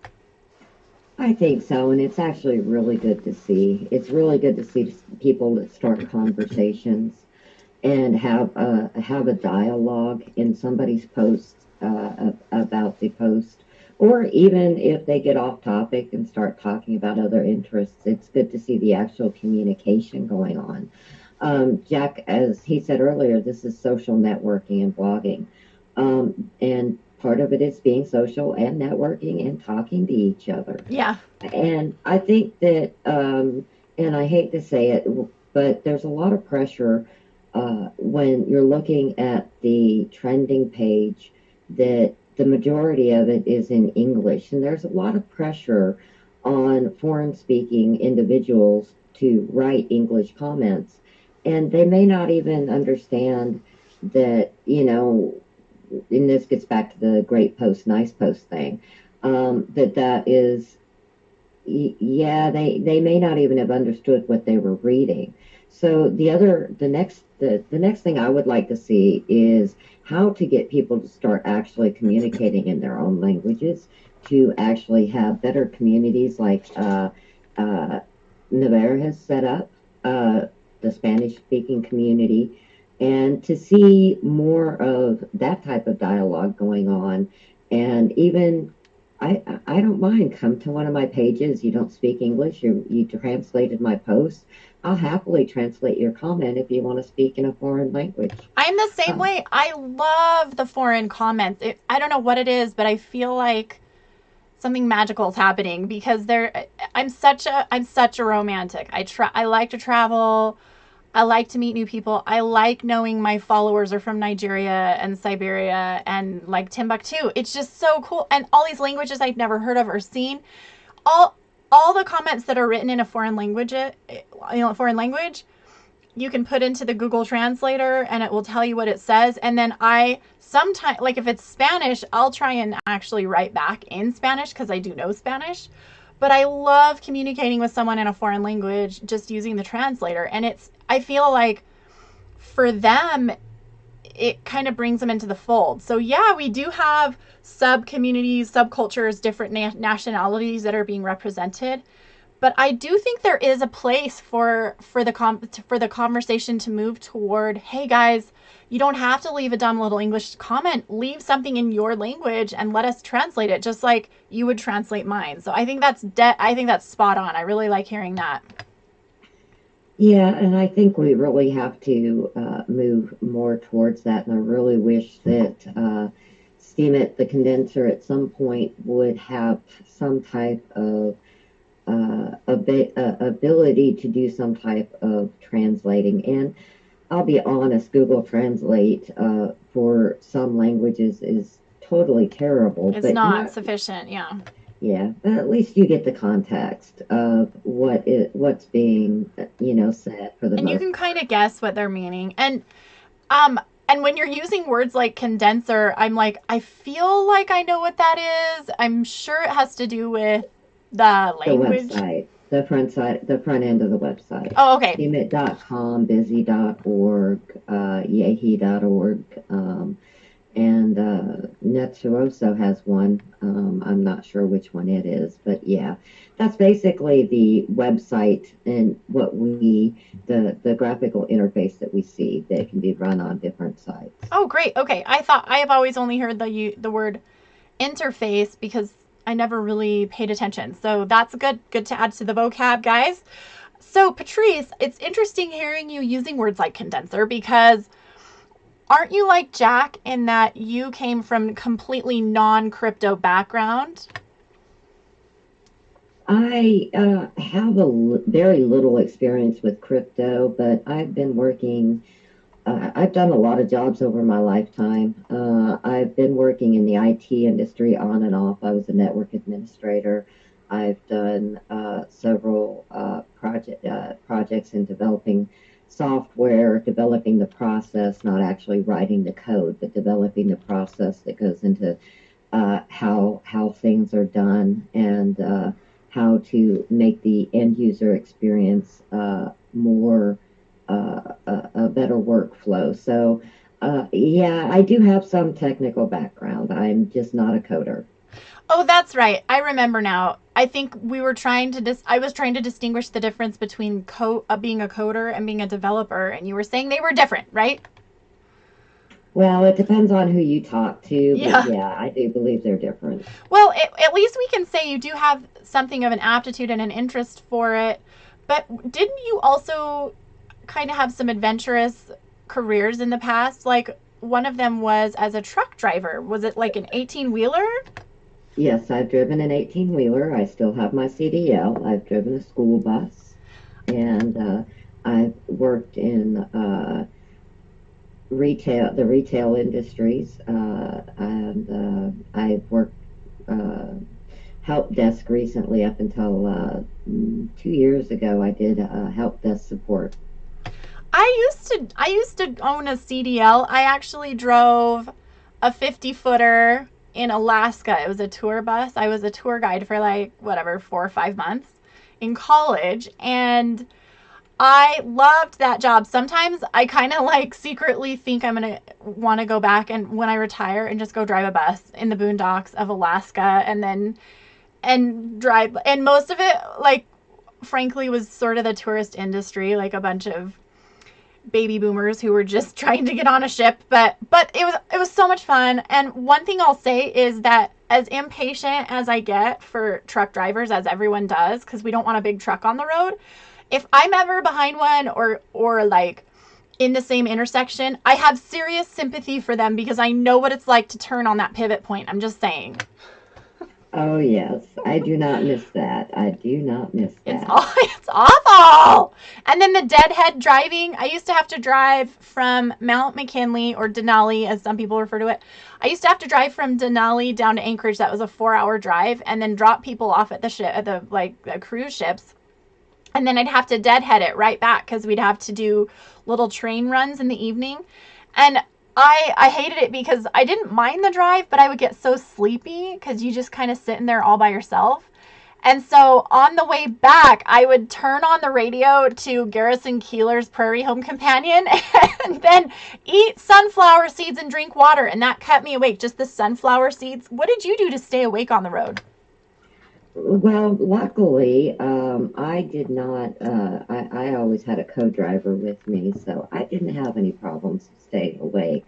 I think so, and it's actually really good to see. It's really good to see people that start conversations and have a dialogue in somebody's post about the post, or even if they get off topic and start talking about other interests. It's good to see the actual communication going on. Jack, as he said earlier, this is social networking and blogging, and part of it is being social and networking and talking to each other.
Yeah.
And I think that, and I hate to say it, but there's a lot of pressure when you're looking at the trending page, that the majority of it is in English. And there's a lot of pressure on foreign-speaking individuals to write English comments. And they may not even understand that, and this gets back to the great post, nice post thing, that is, yeah, they may not even have understood what they were reading. So the next thing I would like to see is how to get people to start actually communicating in their own languages, to actually have better communities like Navarre has set up, the Spanish-speaking community, And to see more of that type of dialogue going on, and even I don't mind. Come to one of my pages. You don't speak English. You translated my post. I'll happily translate your comment if you want to speak in a foreign language.
I'm the same
Um,
way. I love the foreign comments. I don't know what it is, but I feel like something magical is happening because I'm such a romantic. I like to travel. I like to meet new people. I like knowing my followers are from Nigeria and Siberia and like Timbuktu. It's just so cool. And all these languages I've never heard of or seen. All all the comments that are written in a foreign language, you can put into the Google Translator and it will tell you what it says. And then I sometimes, like if it's Spanish, I'll try and actually write back in Spanish because I do know Spanish. But I love communicating with someone in a foreign language just using the translator. And I feel like for them, it kind of brings them into the fold. So yeah, we do have sub communities, subcultures, different nationalities that are being represented. But I do think there is a place for the conversation to move toward, hey guys, you don't have to leave a dumb little English comment. Leave something in your language and let us translate it just like you would translate mine. So I think that's spot on. I really like hearing that.
yeah, and I think we really have to move more towards that. And I really wish that Steemit, the condenser, at some point would have some type of ability to do some type of translating. And I'll be honest, Google Translate for some languages is totally terrible,
It's
but
not
not,
sufficient, yeah.
yeah, but at least you get the context of what's being, said for the
And you
most
can kind
part.
of guess what they're meaning. Um and when you're using words like condenser, I'm like, I feel like I know what that is. I'm sure it has to do with the
The
language.
website, the front end of the website.
Oh, okay.
Steemit.com, busy.org, yahi.org, and Netsuroso has one. I'm not sure which one it is, but yeah, that's basically the website and the graphical interface that we see that can be run on different sites.
Oh, great. Okay. I have always only heard the word interface because I never really paid attention. So that's good to add to the vocab, guys. So, Patrice, it's interesting hearing you using words like condenser because aren't you like Jack in that you came from completely non-crypto background?
I have very little experience with crypto, but I've been working. I've done a lot of jobs over my lifetime. I've been working in the IT industry on and off. I was a network administrator. I've done several projects in developing software, developing the process, not actually writing the code, but developing the process that goes into how things are done and how to make the end user experience more a better workflow. So, yeah, I do have some technical background. I'm just not a coder.
Oh, that's right. I remember now. I think we were trying to I was trying to distinguish the difference between being a coder and being a developer, and you were saying they were different, right?
Well, it depends on who you talk to, but
Yeah.
yeah, I do believe they're different.
Well, at least we can say you do have something of an aptitude and an interest for it. But didn't you also kind of have some adventurous careers in the past? Like one of them was as a truck driver. Was it like an 18 wheeler?
Yes, I've driven an 18 wheeler. I still have my CDL. I've driven a school bus, and I've worked in the retail industries, and I've worked help desk recently up until 2 years ago. I did help desk support.
I used to own a CDL. I actually drove a 50 footer in Alaska. It was a tour bus. I was a tour guide for like whatever 4 or 5 months in college, and I loved that job. Sometimes I kind of like secretly think I'm going to want to go back and when I retire and just go drive a bus in the boondocks of Alaska and drive. And most of it, like, frankly, was sort of the tourist industry, like a bunch of baby boomers who were just trying to get on a ship, but it was so much fun. And one thing I'll say is that as impatient as I get for truck drivers, as everyone does, because we don't want a big truck on the road, if I'm ever behind one or like in the same intersection, I have serious sympathy for them because I know what it's like to turn on that pivot point. I'm just saying.
Oh, yes. I do not miss that. I do not miss that.
It's awful. And then the deadhead driving. I used to have to drive from Mount McKinley, or Denali, as some people refer to it. I used to have to drive from Denali down to Anchorage. That was a 4-hour drive, and then drop people off at the ship, at the cruise ships. And then I'd have to deadhead it right back because we'd have to do little train runs in the evening. And I hated it because I didn't mind the drive, but I would get so sleepy because you just kind of sitting there all by yourself. And so on the way back, I would turn on the radio to Garrison Keillor's Prairie Home Companion and then eat sunflower seeds and drink water. And that kept me awake, just the sunflower seeds. What did you do to stay awake on the road?
Well, luckily, I did not, I always had a co-driver with me, so I didn't have any problems staying awake,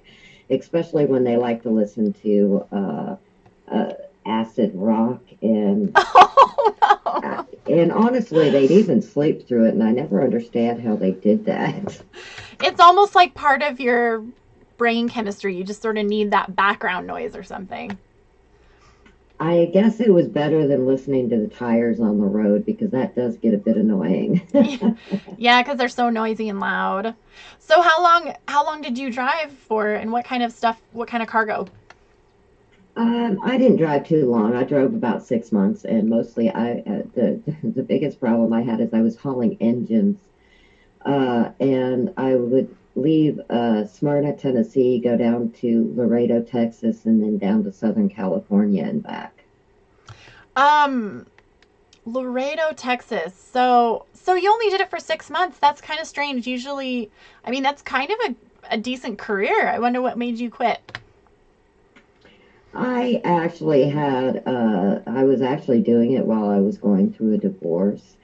especially when they like to listen to acid rock
Oh, no.
and honestly, they'd even sleep through it, and I never understand how they did that.
It's almost like part of your brain chemistry. You just sort of need that background noise or something.
I guess it was better than listening to the tires on the road because that does get a bit annoying.
Yeah, because they're so noisy and loud. So how long did you drive for, and what kind of stuff, what kind of cargo?
I didn't drive too long. I drove about 6 months, and mostly the biggest problem I had is I was hauling engines, and I would leave Smyrna, Tennessee, go down to Laredo, Texas, and then down to Southern California and back.
Um, Laredo, Texas. So you only did it for 6 months. That's kind of strange. Usually, I mean, that's kind of a decent career. I wonder what made you quit.
I was actually doing it while I was going through a divorce.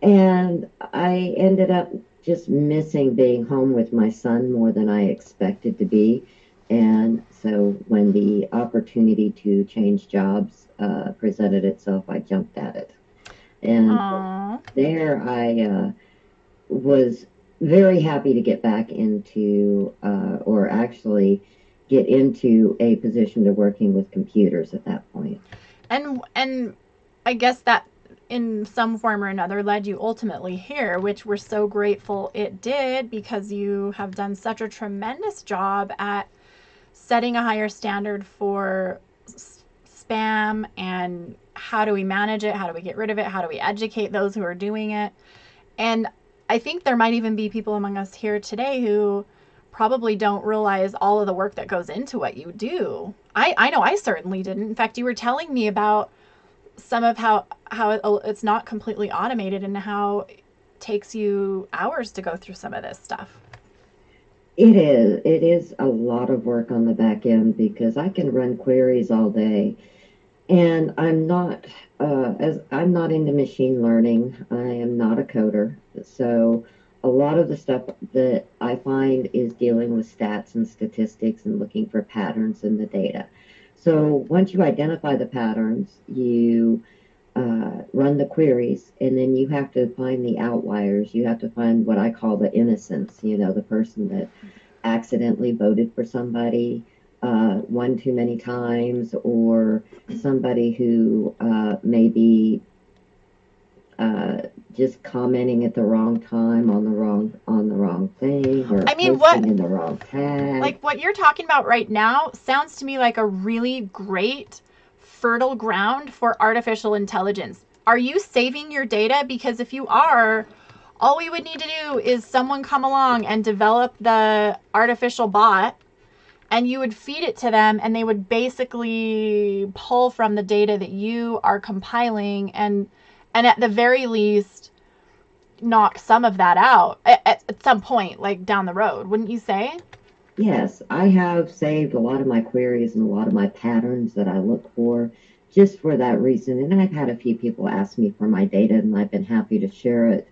And I ended up just missing being home with my son more than I expected to be. And so when the opportunity to change jobs presented itself, I jumped at it. And
Aww.
there I was very happy to get back into, or actually get into a position to working with computers at that point.
And I guess that in some form or another led you ultimately here, which we're so grateful it did, because you have done such a tremendous job at setting a higher standard for spam and how do we manage it, how do we get rid of it, how do we educate those who are doing it. And I think there might even be people among us here today who probably don't realize all of the work that goes into what you do. I know I certainly didn't. In fact, you were telling me about some of how it's not completely automated and how it takes you hours to go through some of this stuff.
It is. It is a lot of work on the back end because I can run queries all day, and I'm not into machine learning. I am not a coder, so a lot of the stuff that I find is dealing with stats and statistics and looking for patterns in the data. So once you identify the patterns, you run the queries, and then you have to find the outliers. You have to find what I call the innocents, the person that accidentally voted for somebody one too many times, or somebody who maybe just commenting at the wrong time on the wrong thing, or
I mean,
posting in the wrong tag.
like what you're talking about right now sounds to me like a really great fertile ground for artificial intelligence. Are you saving your data? Because if you are, all we would need to do is someone come along and develop the artificial bot, and you would feed it to them, and they would basically pull from the data that you are compiling, and at the very least knock some of that out at some point, like down the road, wouldn't you say?
Yes, I have saved a lot of my queries and a lot of my patterns that I look for just for that reason. And I've had a few people ask me for my data, and I've been happy to share it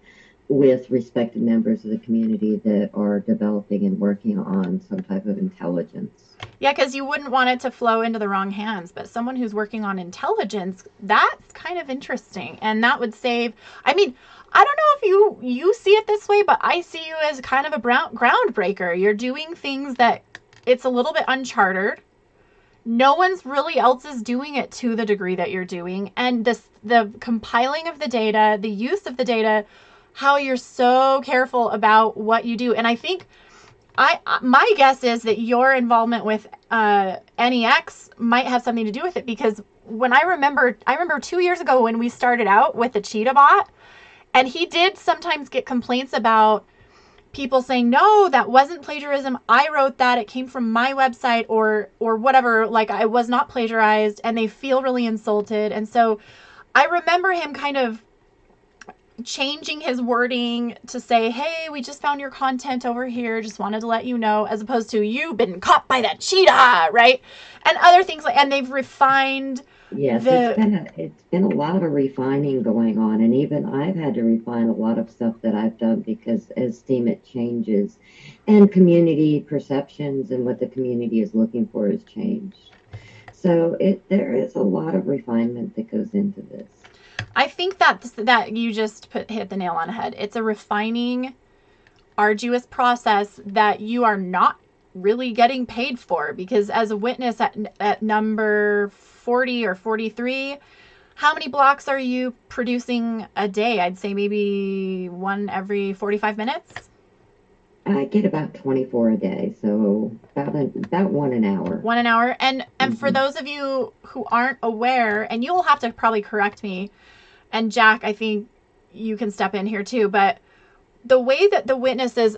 with respected members of the community that are developing and working on some type of intelligence.
Yeah, because you wouldn't want it to flow into the wrong hands, but someone who's working on intelligence, that's kind of interesting. And that would save, I mean, I don't know if you see it this way, but I see you as kind of a groundbreaker. You're doing things that it's a little bit uncharted. No one's really else is doing it to the degree that you're doing. And the compiling of the data, the use of the data, how you're so careful about what you do. And I think my guess is that your involvement with NEX might have something to do with it, because when I remember 2 years ago when we started out with the Cheetah Bot, and he did sometimes get complaints about people saying, no, that wasn't plagiarism. I wrote that. It came from my website or whatever. Like, I was not plagiarized, and they feel really insulted. And so I remember him kind of changing his wording to say, hey, we just found your content over here, just wanted to let you know, as opposed to, you've been caught by that cheetah, right? And other things like, and they've refined.
Yes, it's been a lot of refining going on, and even I've had to refine a lot of stuff that I've done, because as Steam, it changes, and community perceptions and what the community is looking for has changed. So there is a lot of refinement that goes into this.
I think that you just hit the nail on the head. It's a refining, arduous process that you are not really getting paid for, because as a witness at number 40 or 43, how many blocks are you producing a day? I'd say maybe one every 45 minutes.
I get about 24 a day, so about 1 an hour.
1 an hour. And for those of you who aren't aware, and you'll have to probably correct me, and Jack, I think you can step in here too, but the way that the witnesses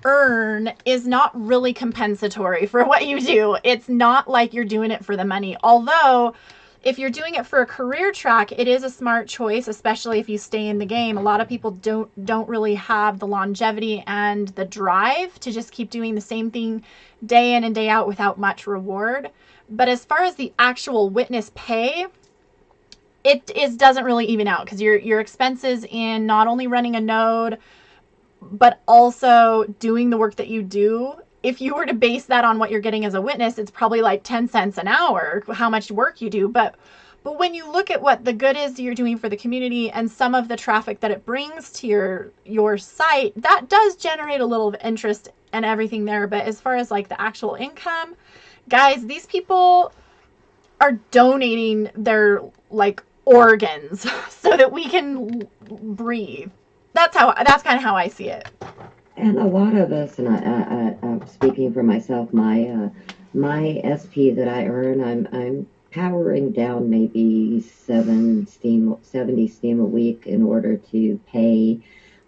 earn is not really compensatory for what you do. It's not like you're doing it for the money. Although, if you're doing it for a career track, it is a smart choice, especially if you stay in the game. A lot of people don't really have the longevity and the drive to just keep doing the same thing day in and day out without much reward. But as far as the actual witness pay, it doesn't really even out, because your expenses in not only running a node, but also doing the work that you do. If you were to base that on what you're getting as a witness, it's probably like 10 cents an hour, how much work you do. But when you look at what the good is you're doing for the community and some of the traffic that it brings to your site, that does generate a little interest and everything there. But as far as like the actual income, guys, these people are donating their like organs so that we can breathe. That's kind of how I see it.
And a lot of us, and I'm speaking for myself, my SP that I earn, I'm powering down maybe 70 Steam a week in order to pay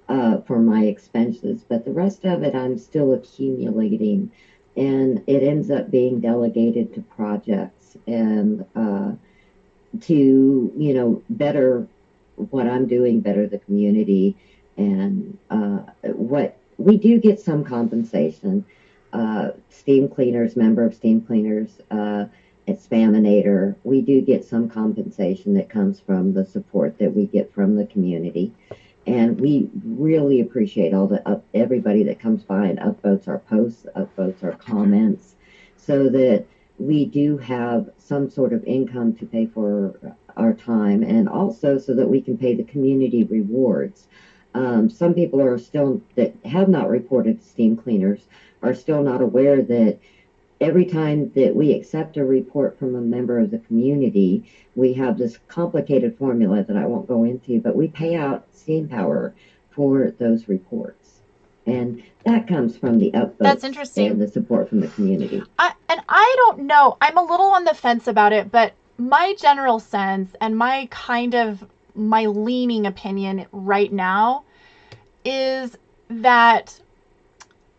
for my expenses. But the rest of it, I'm still accumulating, and it ends up being delegated to projects and to better what I'm doing, better the community, and what we do get some compensation. Steam Cleaners, member of Steam Cleaners, at Spaminator, we do get some compensation that comes from the support that we get from the community, and we really appreciate everybody that comes by and upvotes our posts, upvotes our comments, so that we do have some sort of income to pay for our time, and also so that we can pay the community rewards. Some people are still, that have not reported to Steam Cleaners, are still not aware that every time that we accept a report from a member of the community, we have this complicated formula that I won't go into, but we pay out Steam Power for those reports. And that comes from the upvotes.
That's interesting.
And the support from the community.
And I don't know, I'm a little on the fence about it, but my general sense and my leaning opinion right now is that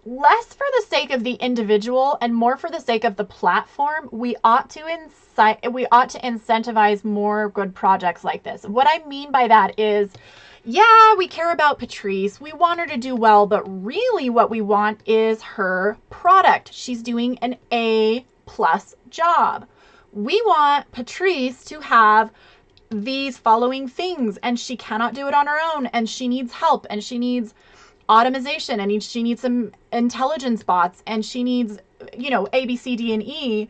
less for the sake of the individual and more for the sake of the platform, we ought to incentivize more good projects like this. What I mean by that is, yeah, we care about Patrice. We want her to do well, but really what we want is her product. She's doing an A+ job. We want Patrice to have these following things, and she cannot do it on her own, and she needs help, and she needs automation, and she needs some intelligence bots, and she needs, you know, A, B, C, D, and E.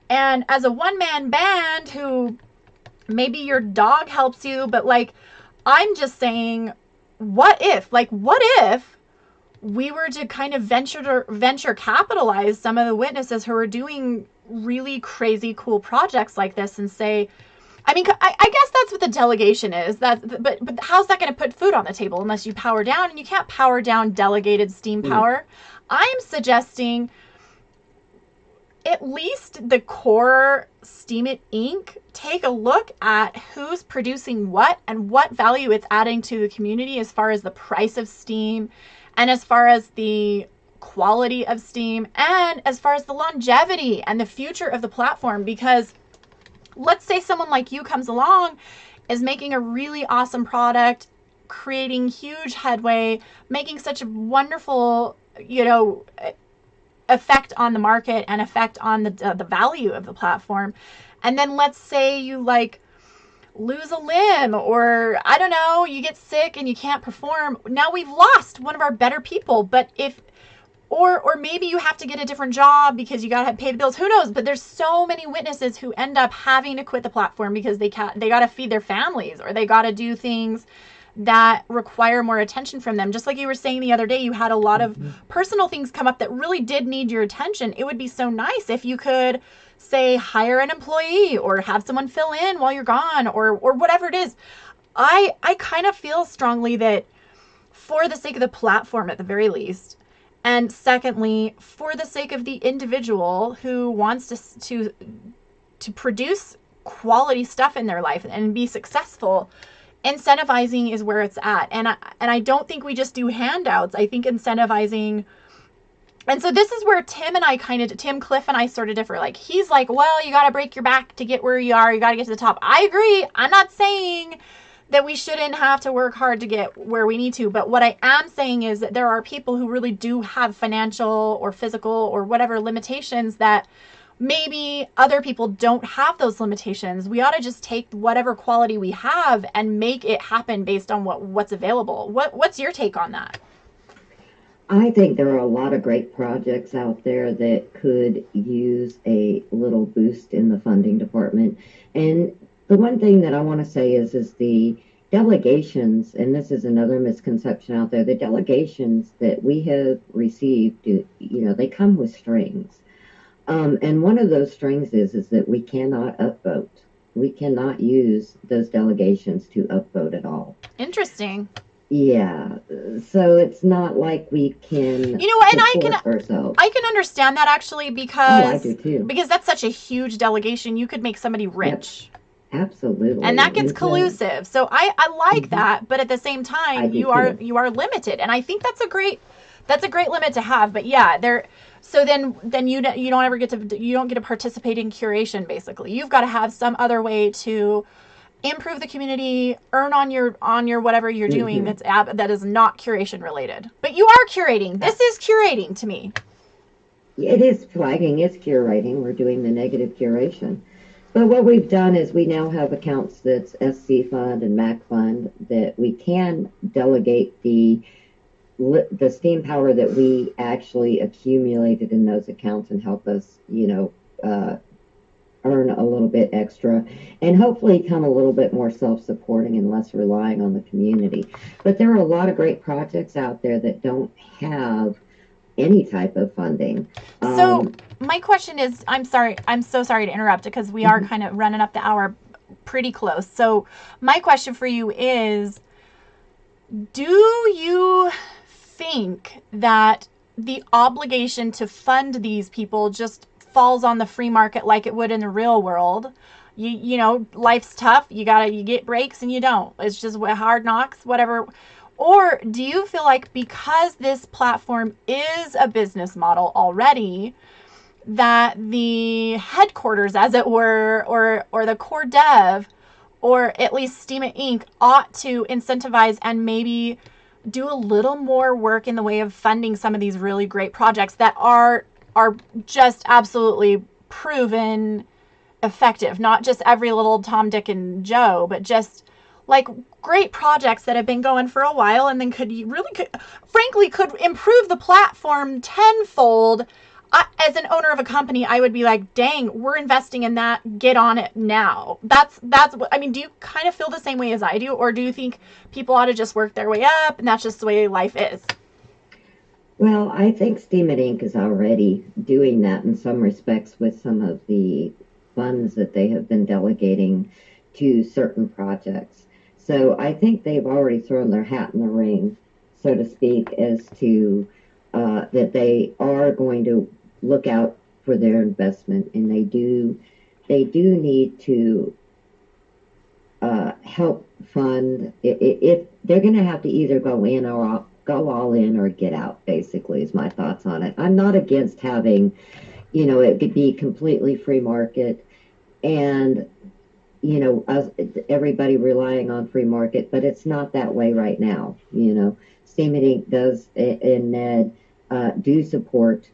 And as a one-man band who maybe your dog helps you, but like, I'm just saying, what if we were to kind of venture capitalize some of the witnesses who are doing really crazy cool projects like this and say, I mean, I guess that's what the delegation is. But how's that going to put food on the table unless you power down? And you can't power down delegated steam power. I'm suggesting at least the core Steam It Inc. take a look at who's producing what and what value it's adding to the community as far as the price of Steam and as far as the quality of Steam and as far as the longevity and the future of the platform. Because let's say someone like you comes along, is making a really awesome product, creating huge headway, making such a wonderful, you know, effect on the market and effect on the value of the platform. And then let's say you like lose a limb, or I don't know, you get sick and you can't perform. Now we've lost one of our better people. But if or maybe you have to get a different job because you got to pay the bills. Who knows? But there's so many witnesses who end up having to quit the platform because they got to feed their families, or they got to do things that require more attention from them. Just like you were saying the other day, you had a lot of personal things come up that really did need your attention. It would be so nice if you could, say, hire an employee or have someone fill in while you're gone, or whatever it is. I kind of feel strongly that for the sake of the platform at the very least, and secondly, for the sake of the individual who wants to produce quality stuff in their life and be successful, incentivizing is where it's at. And I don't think we just do handouts. I think incentivizing. And so this is where Tim Cliff and I sort of differ. Like, he's like, well, you got to break your back to get where you are. You got to get to the top. I agree. I'm not saying that we shouldn't have to work hard to get where we need to. But what I am saying is that there are people who really do have financial or physical or whatever limitations that maybe other people don't have those limitations. We ought to just take whatever quality we have and make it happen based on what's available. What's your take on that?
I think there are a lot of great projects out there that could use a little boost in the funding department. And the one thing that I want to say is the delegations, and this is another misconception out there, the delegations that we have received, you know, they come with strings. And one of those strings is that we cannot upvote. We cannot use those delegations to upvote at all.
Interesting.
Yeah, so it's not like we can,
you know, and I can understand that actually, because
I do too.
Because that's such a huge delegation. You could make somebody rich.
Yep. Absolutely.
And that gets collusive. So I like that, but at the same time, you are limited, and I think that's a great limit to have. But yeah, so then you don't ever get to participate in curation. Basically, you've got to have some other way to improve the community, earn on your whatever you're doing that is not curation related. But you are curating. This is curating to me.
It is flagging. It's curating. We're doing the negative curation. But what we've done is we now have accounts that's SC Fund and Mac Fund that we can delegate the steam power that we actually accumulated in those accounts and help us, you know, earn a little bit extra and hopefully become a little bit more self-supporting and less relying on the community. But there are a lot of great projects out there that don't have any type of funding.
So my question is, I'm so sorry to interrupt, because we are kind of running up the hour pretty close. So my question for you is, do you think that the obligation to fund these people just falls on the free market like it would in the real world? You know, life's tough. You get breaks and you don't. It's just hard knocks, whatever. Or do you feel like because this platform is a business model already, that the headquarters, as it were, or the core dev, or at least Steam It Inc. ought to incentivize and maybe do a little more work in the way of funding some of these really great projects that are just absolutely proven effective, not just every little Tom, Dick, and Joe, but just like great projects that have been going for a while and then could frankly improve the platform tenfold. As an owner of a company, I would be like, dang, we're investing in that. Get on it now. That's what I mean. Do you kind of feel the same way as I do? Or do you think people ought to just work their way up and that's just the way life is?
Well, I think Steam It Inc. is already doing that in some respects with some of the funds that they have been delegating to certain projects. So I think they've already thrown their hat in the ring, so to speak, as to that they are going to look out for their investment, and they do need to help fund. If they're going to have to either go in or go all in or get out, basically, is my thoughts on it. I'm not against having, it could be completely free market and, us, everybody relying on free market, but it's not that way right now. Steam It Inc. does, and Ned do support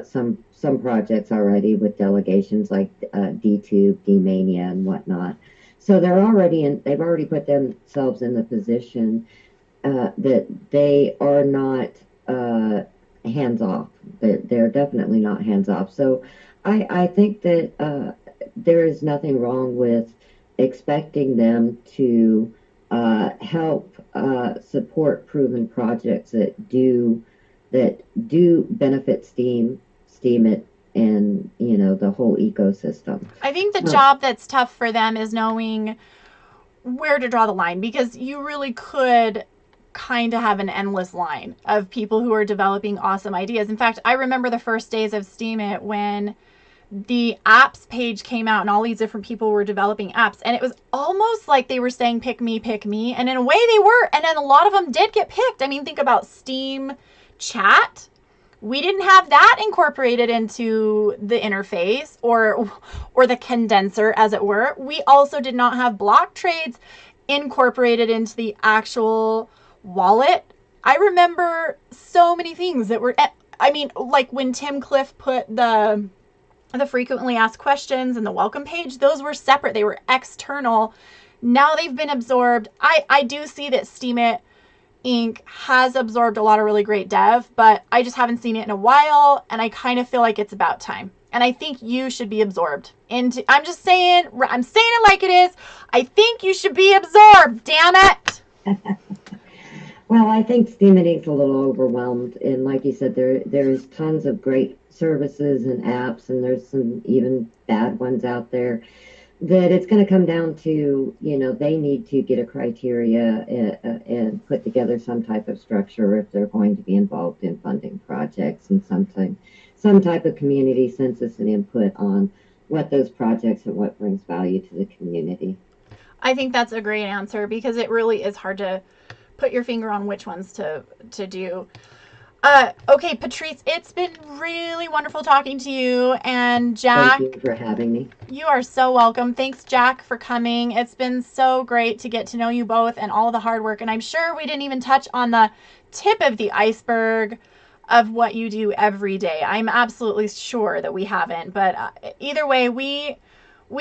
some projects already with delegations like DTube, D-Mania, and whatnot. So they've already put themselves in the position that they are not hands off. They're definitely not hands off. So I think that there is nothing wrong with expecting them to help support proven projects that do benefit Steam It, and the whole ecosystem.
I think the job that's tough for them is knowing where to draw the line, because you really could kind of have an endless line of people who are developing awesome ideas. In fact, I remember the first days of Steam It when the apps page came out and all these different people were developing apps, and it was almost like they were saying pick me, and in a way they were, and then a lot of them did get picked. I mean, think about Steam Chat. We didn't have that incorporated into the interface or the condenser, as it were. We also did not have block trades incorporated into the actual wallet. I remember so many things that were, I mean, like when Tim Cliff put the frequently asked questions and the welcome page, those were separate. They were external. Now they've been absorbed. I do see that Steam It Inc. has absorbed a lot of really great dev, but I just haven't seen it in a while, and I kind of feel like it's about time. And I think you should be absorbed into, I'm saying it like it is. I think you should be absorbed, damn it.
Well, I think Steam It Inc.'s a little overwhelmed, and like you said, there's tons of great services and apps, and there's some even bad ones out there, that it's going to come down to, they need to get a criteria and put together some type of structure if they're going to be involved in funding projects, and some type of community census and input on what those projects and what brings value to the community.
I think that's a great answer, because it really is hard to put your finger on which ones to do. Okay, Patrice, it's been really wonderful talking to you. And Jack,
thank you for having me.
You are so welcome. Thanks, Jack, for coming. It's been so great to get to know you both and all the hard work. And I'm sure we didn't even touch on the tip of the iceberg of what you do every day. I'm absolutely sure that we haven't. But either way, we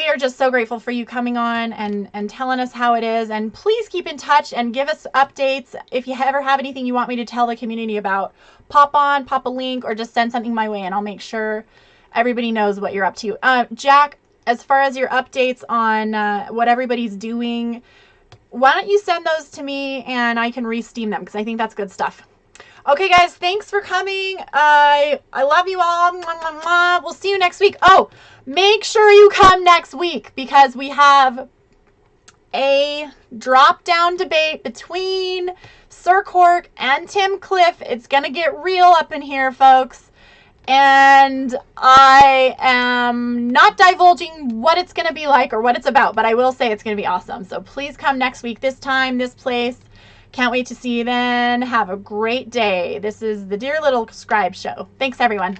are just so grateful for you coming on and telling us how it is. And please keep in touch and give us updates. If you ever have anything you want me to tell the community about, pop a link, or just send something my way, and I'll make sure everybody knows what you're up to. Jack, as far as your updates on what everybody's doing, why don't you send those to me and I can re-steam them, because I think that's good stuff. Okay, guys, thanks for coming. I love you all. Mwah, mwah, mwah. We'll see you next week. Oh, make sure you come next week, because we have a drop-down debate between Sir Cork and Tim Cliff. It's going to get real up in here, folks. And I am not divulging what it's going to be like or what it's about, but I will say it's going to be awesome. So please come next week, this time, this place. Can't wait to see you then. Have a great day. This is the Dear Littlescribe Show. Thanks, everyone.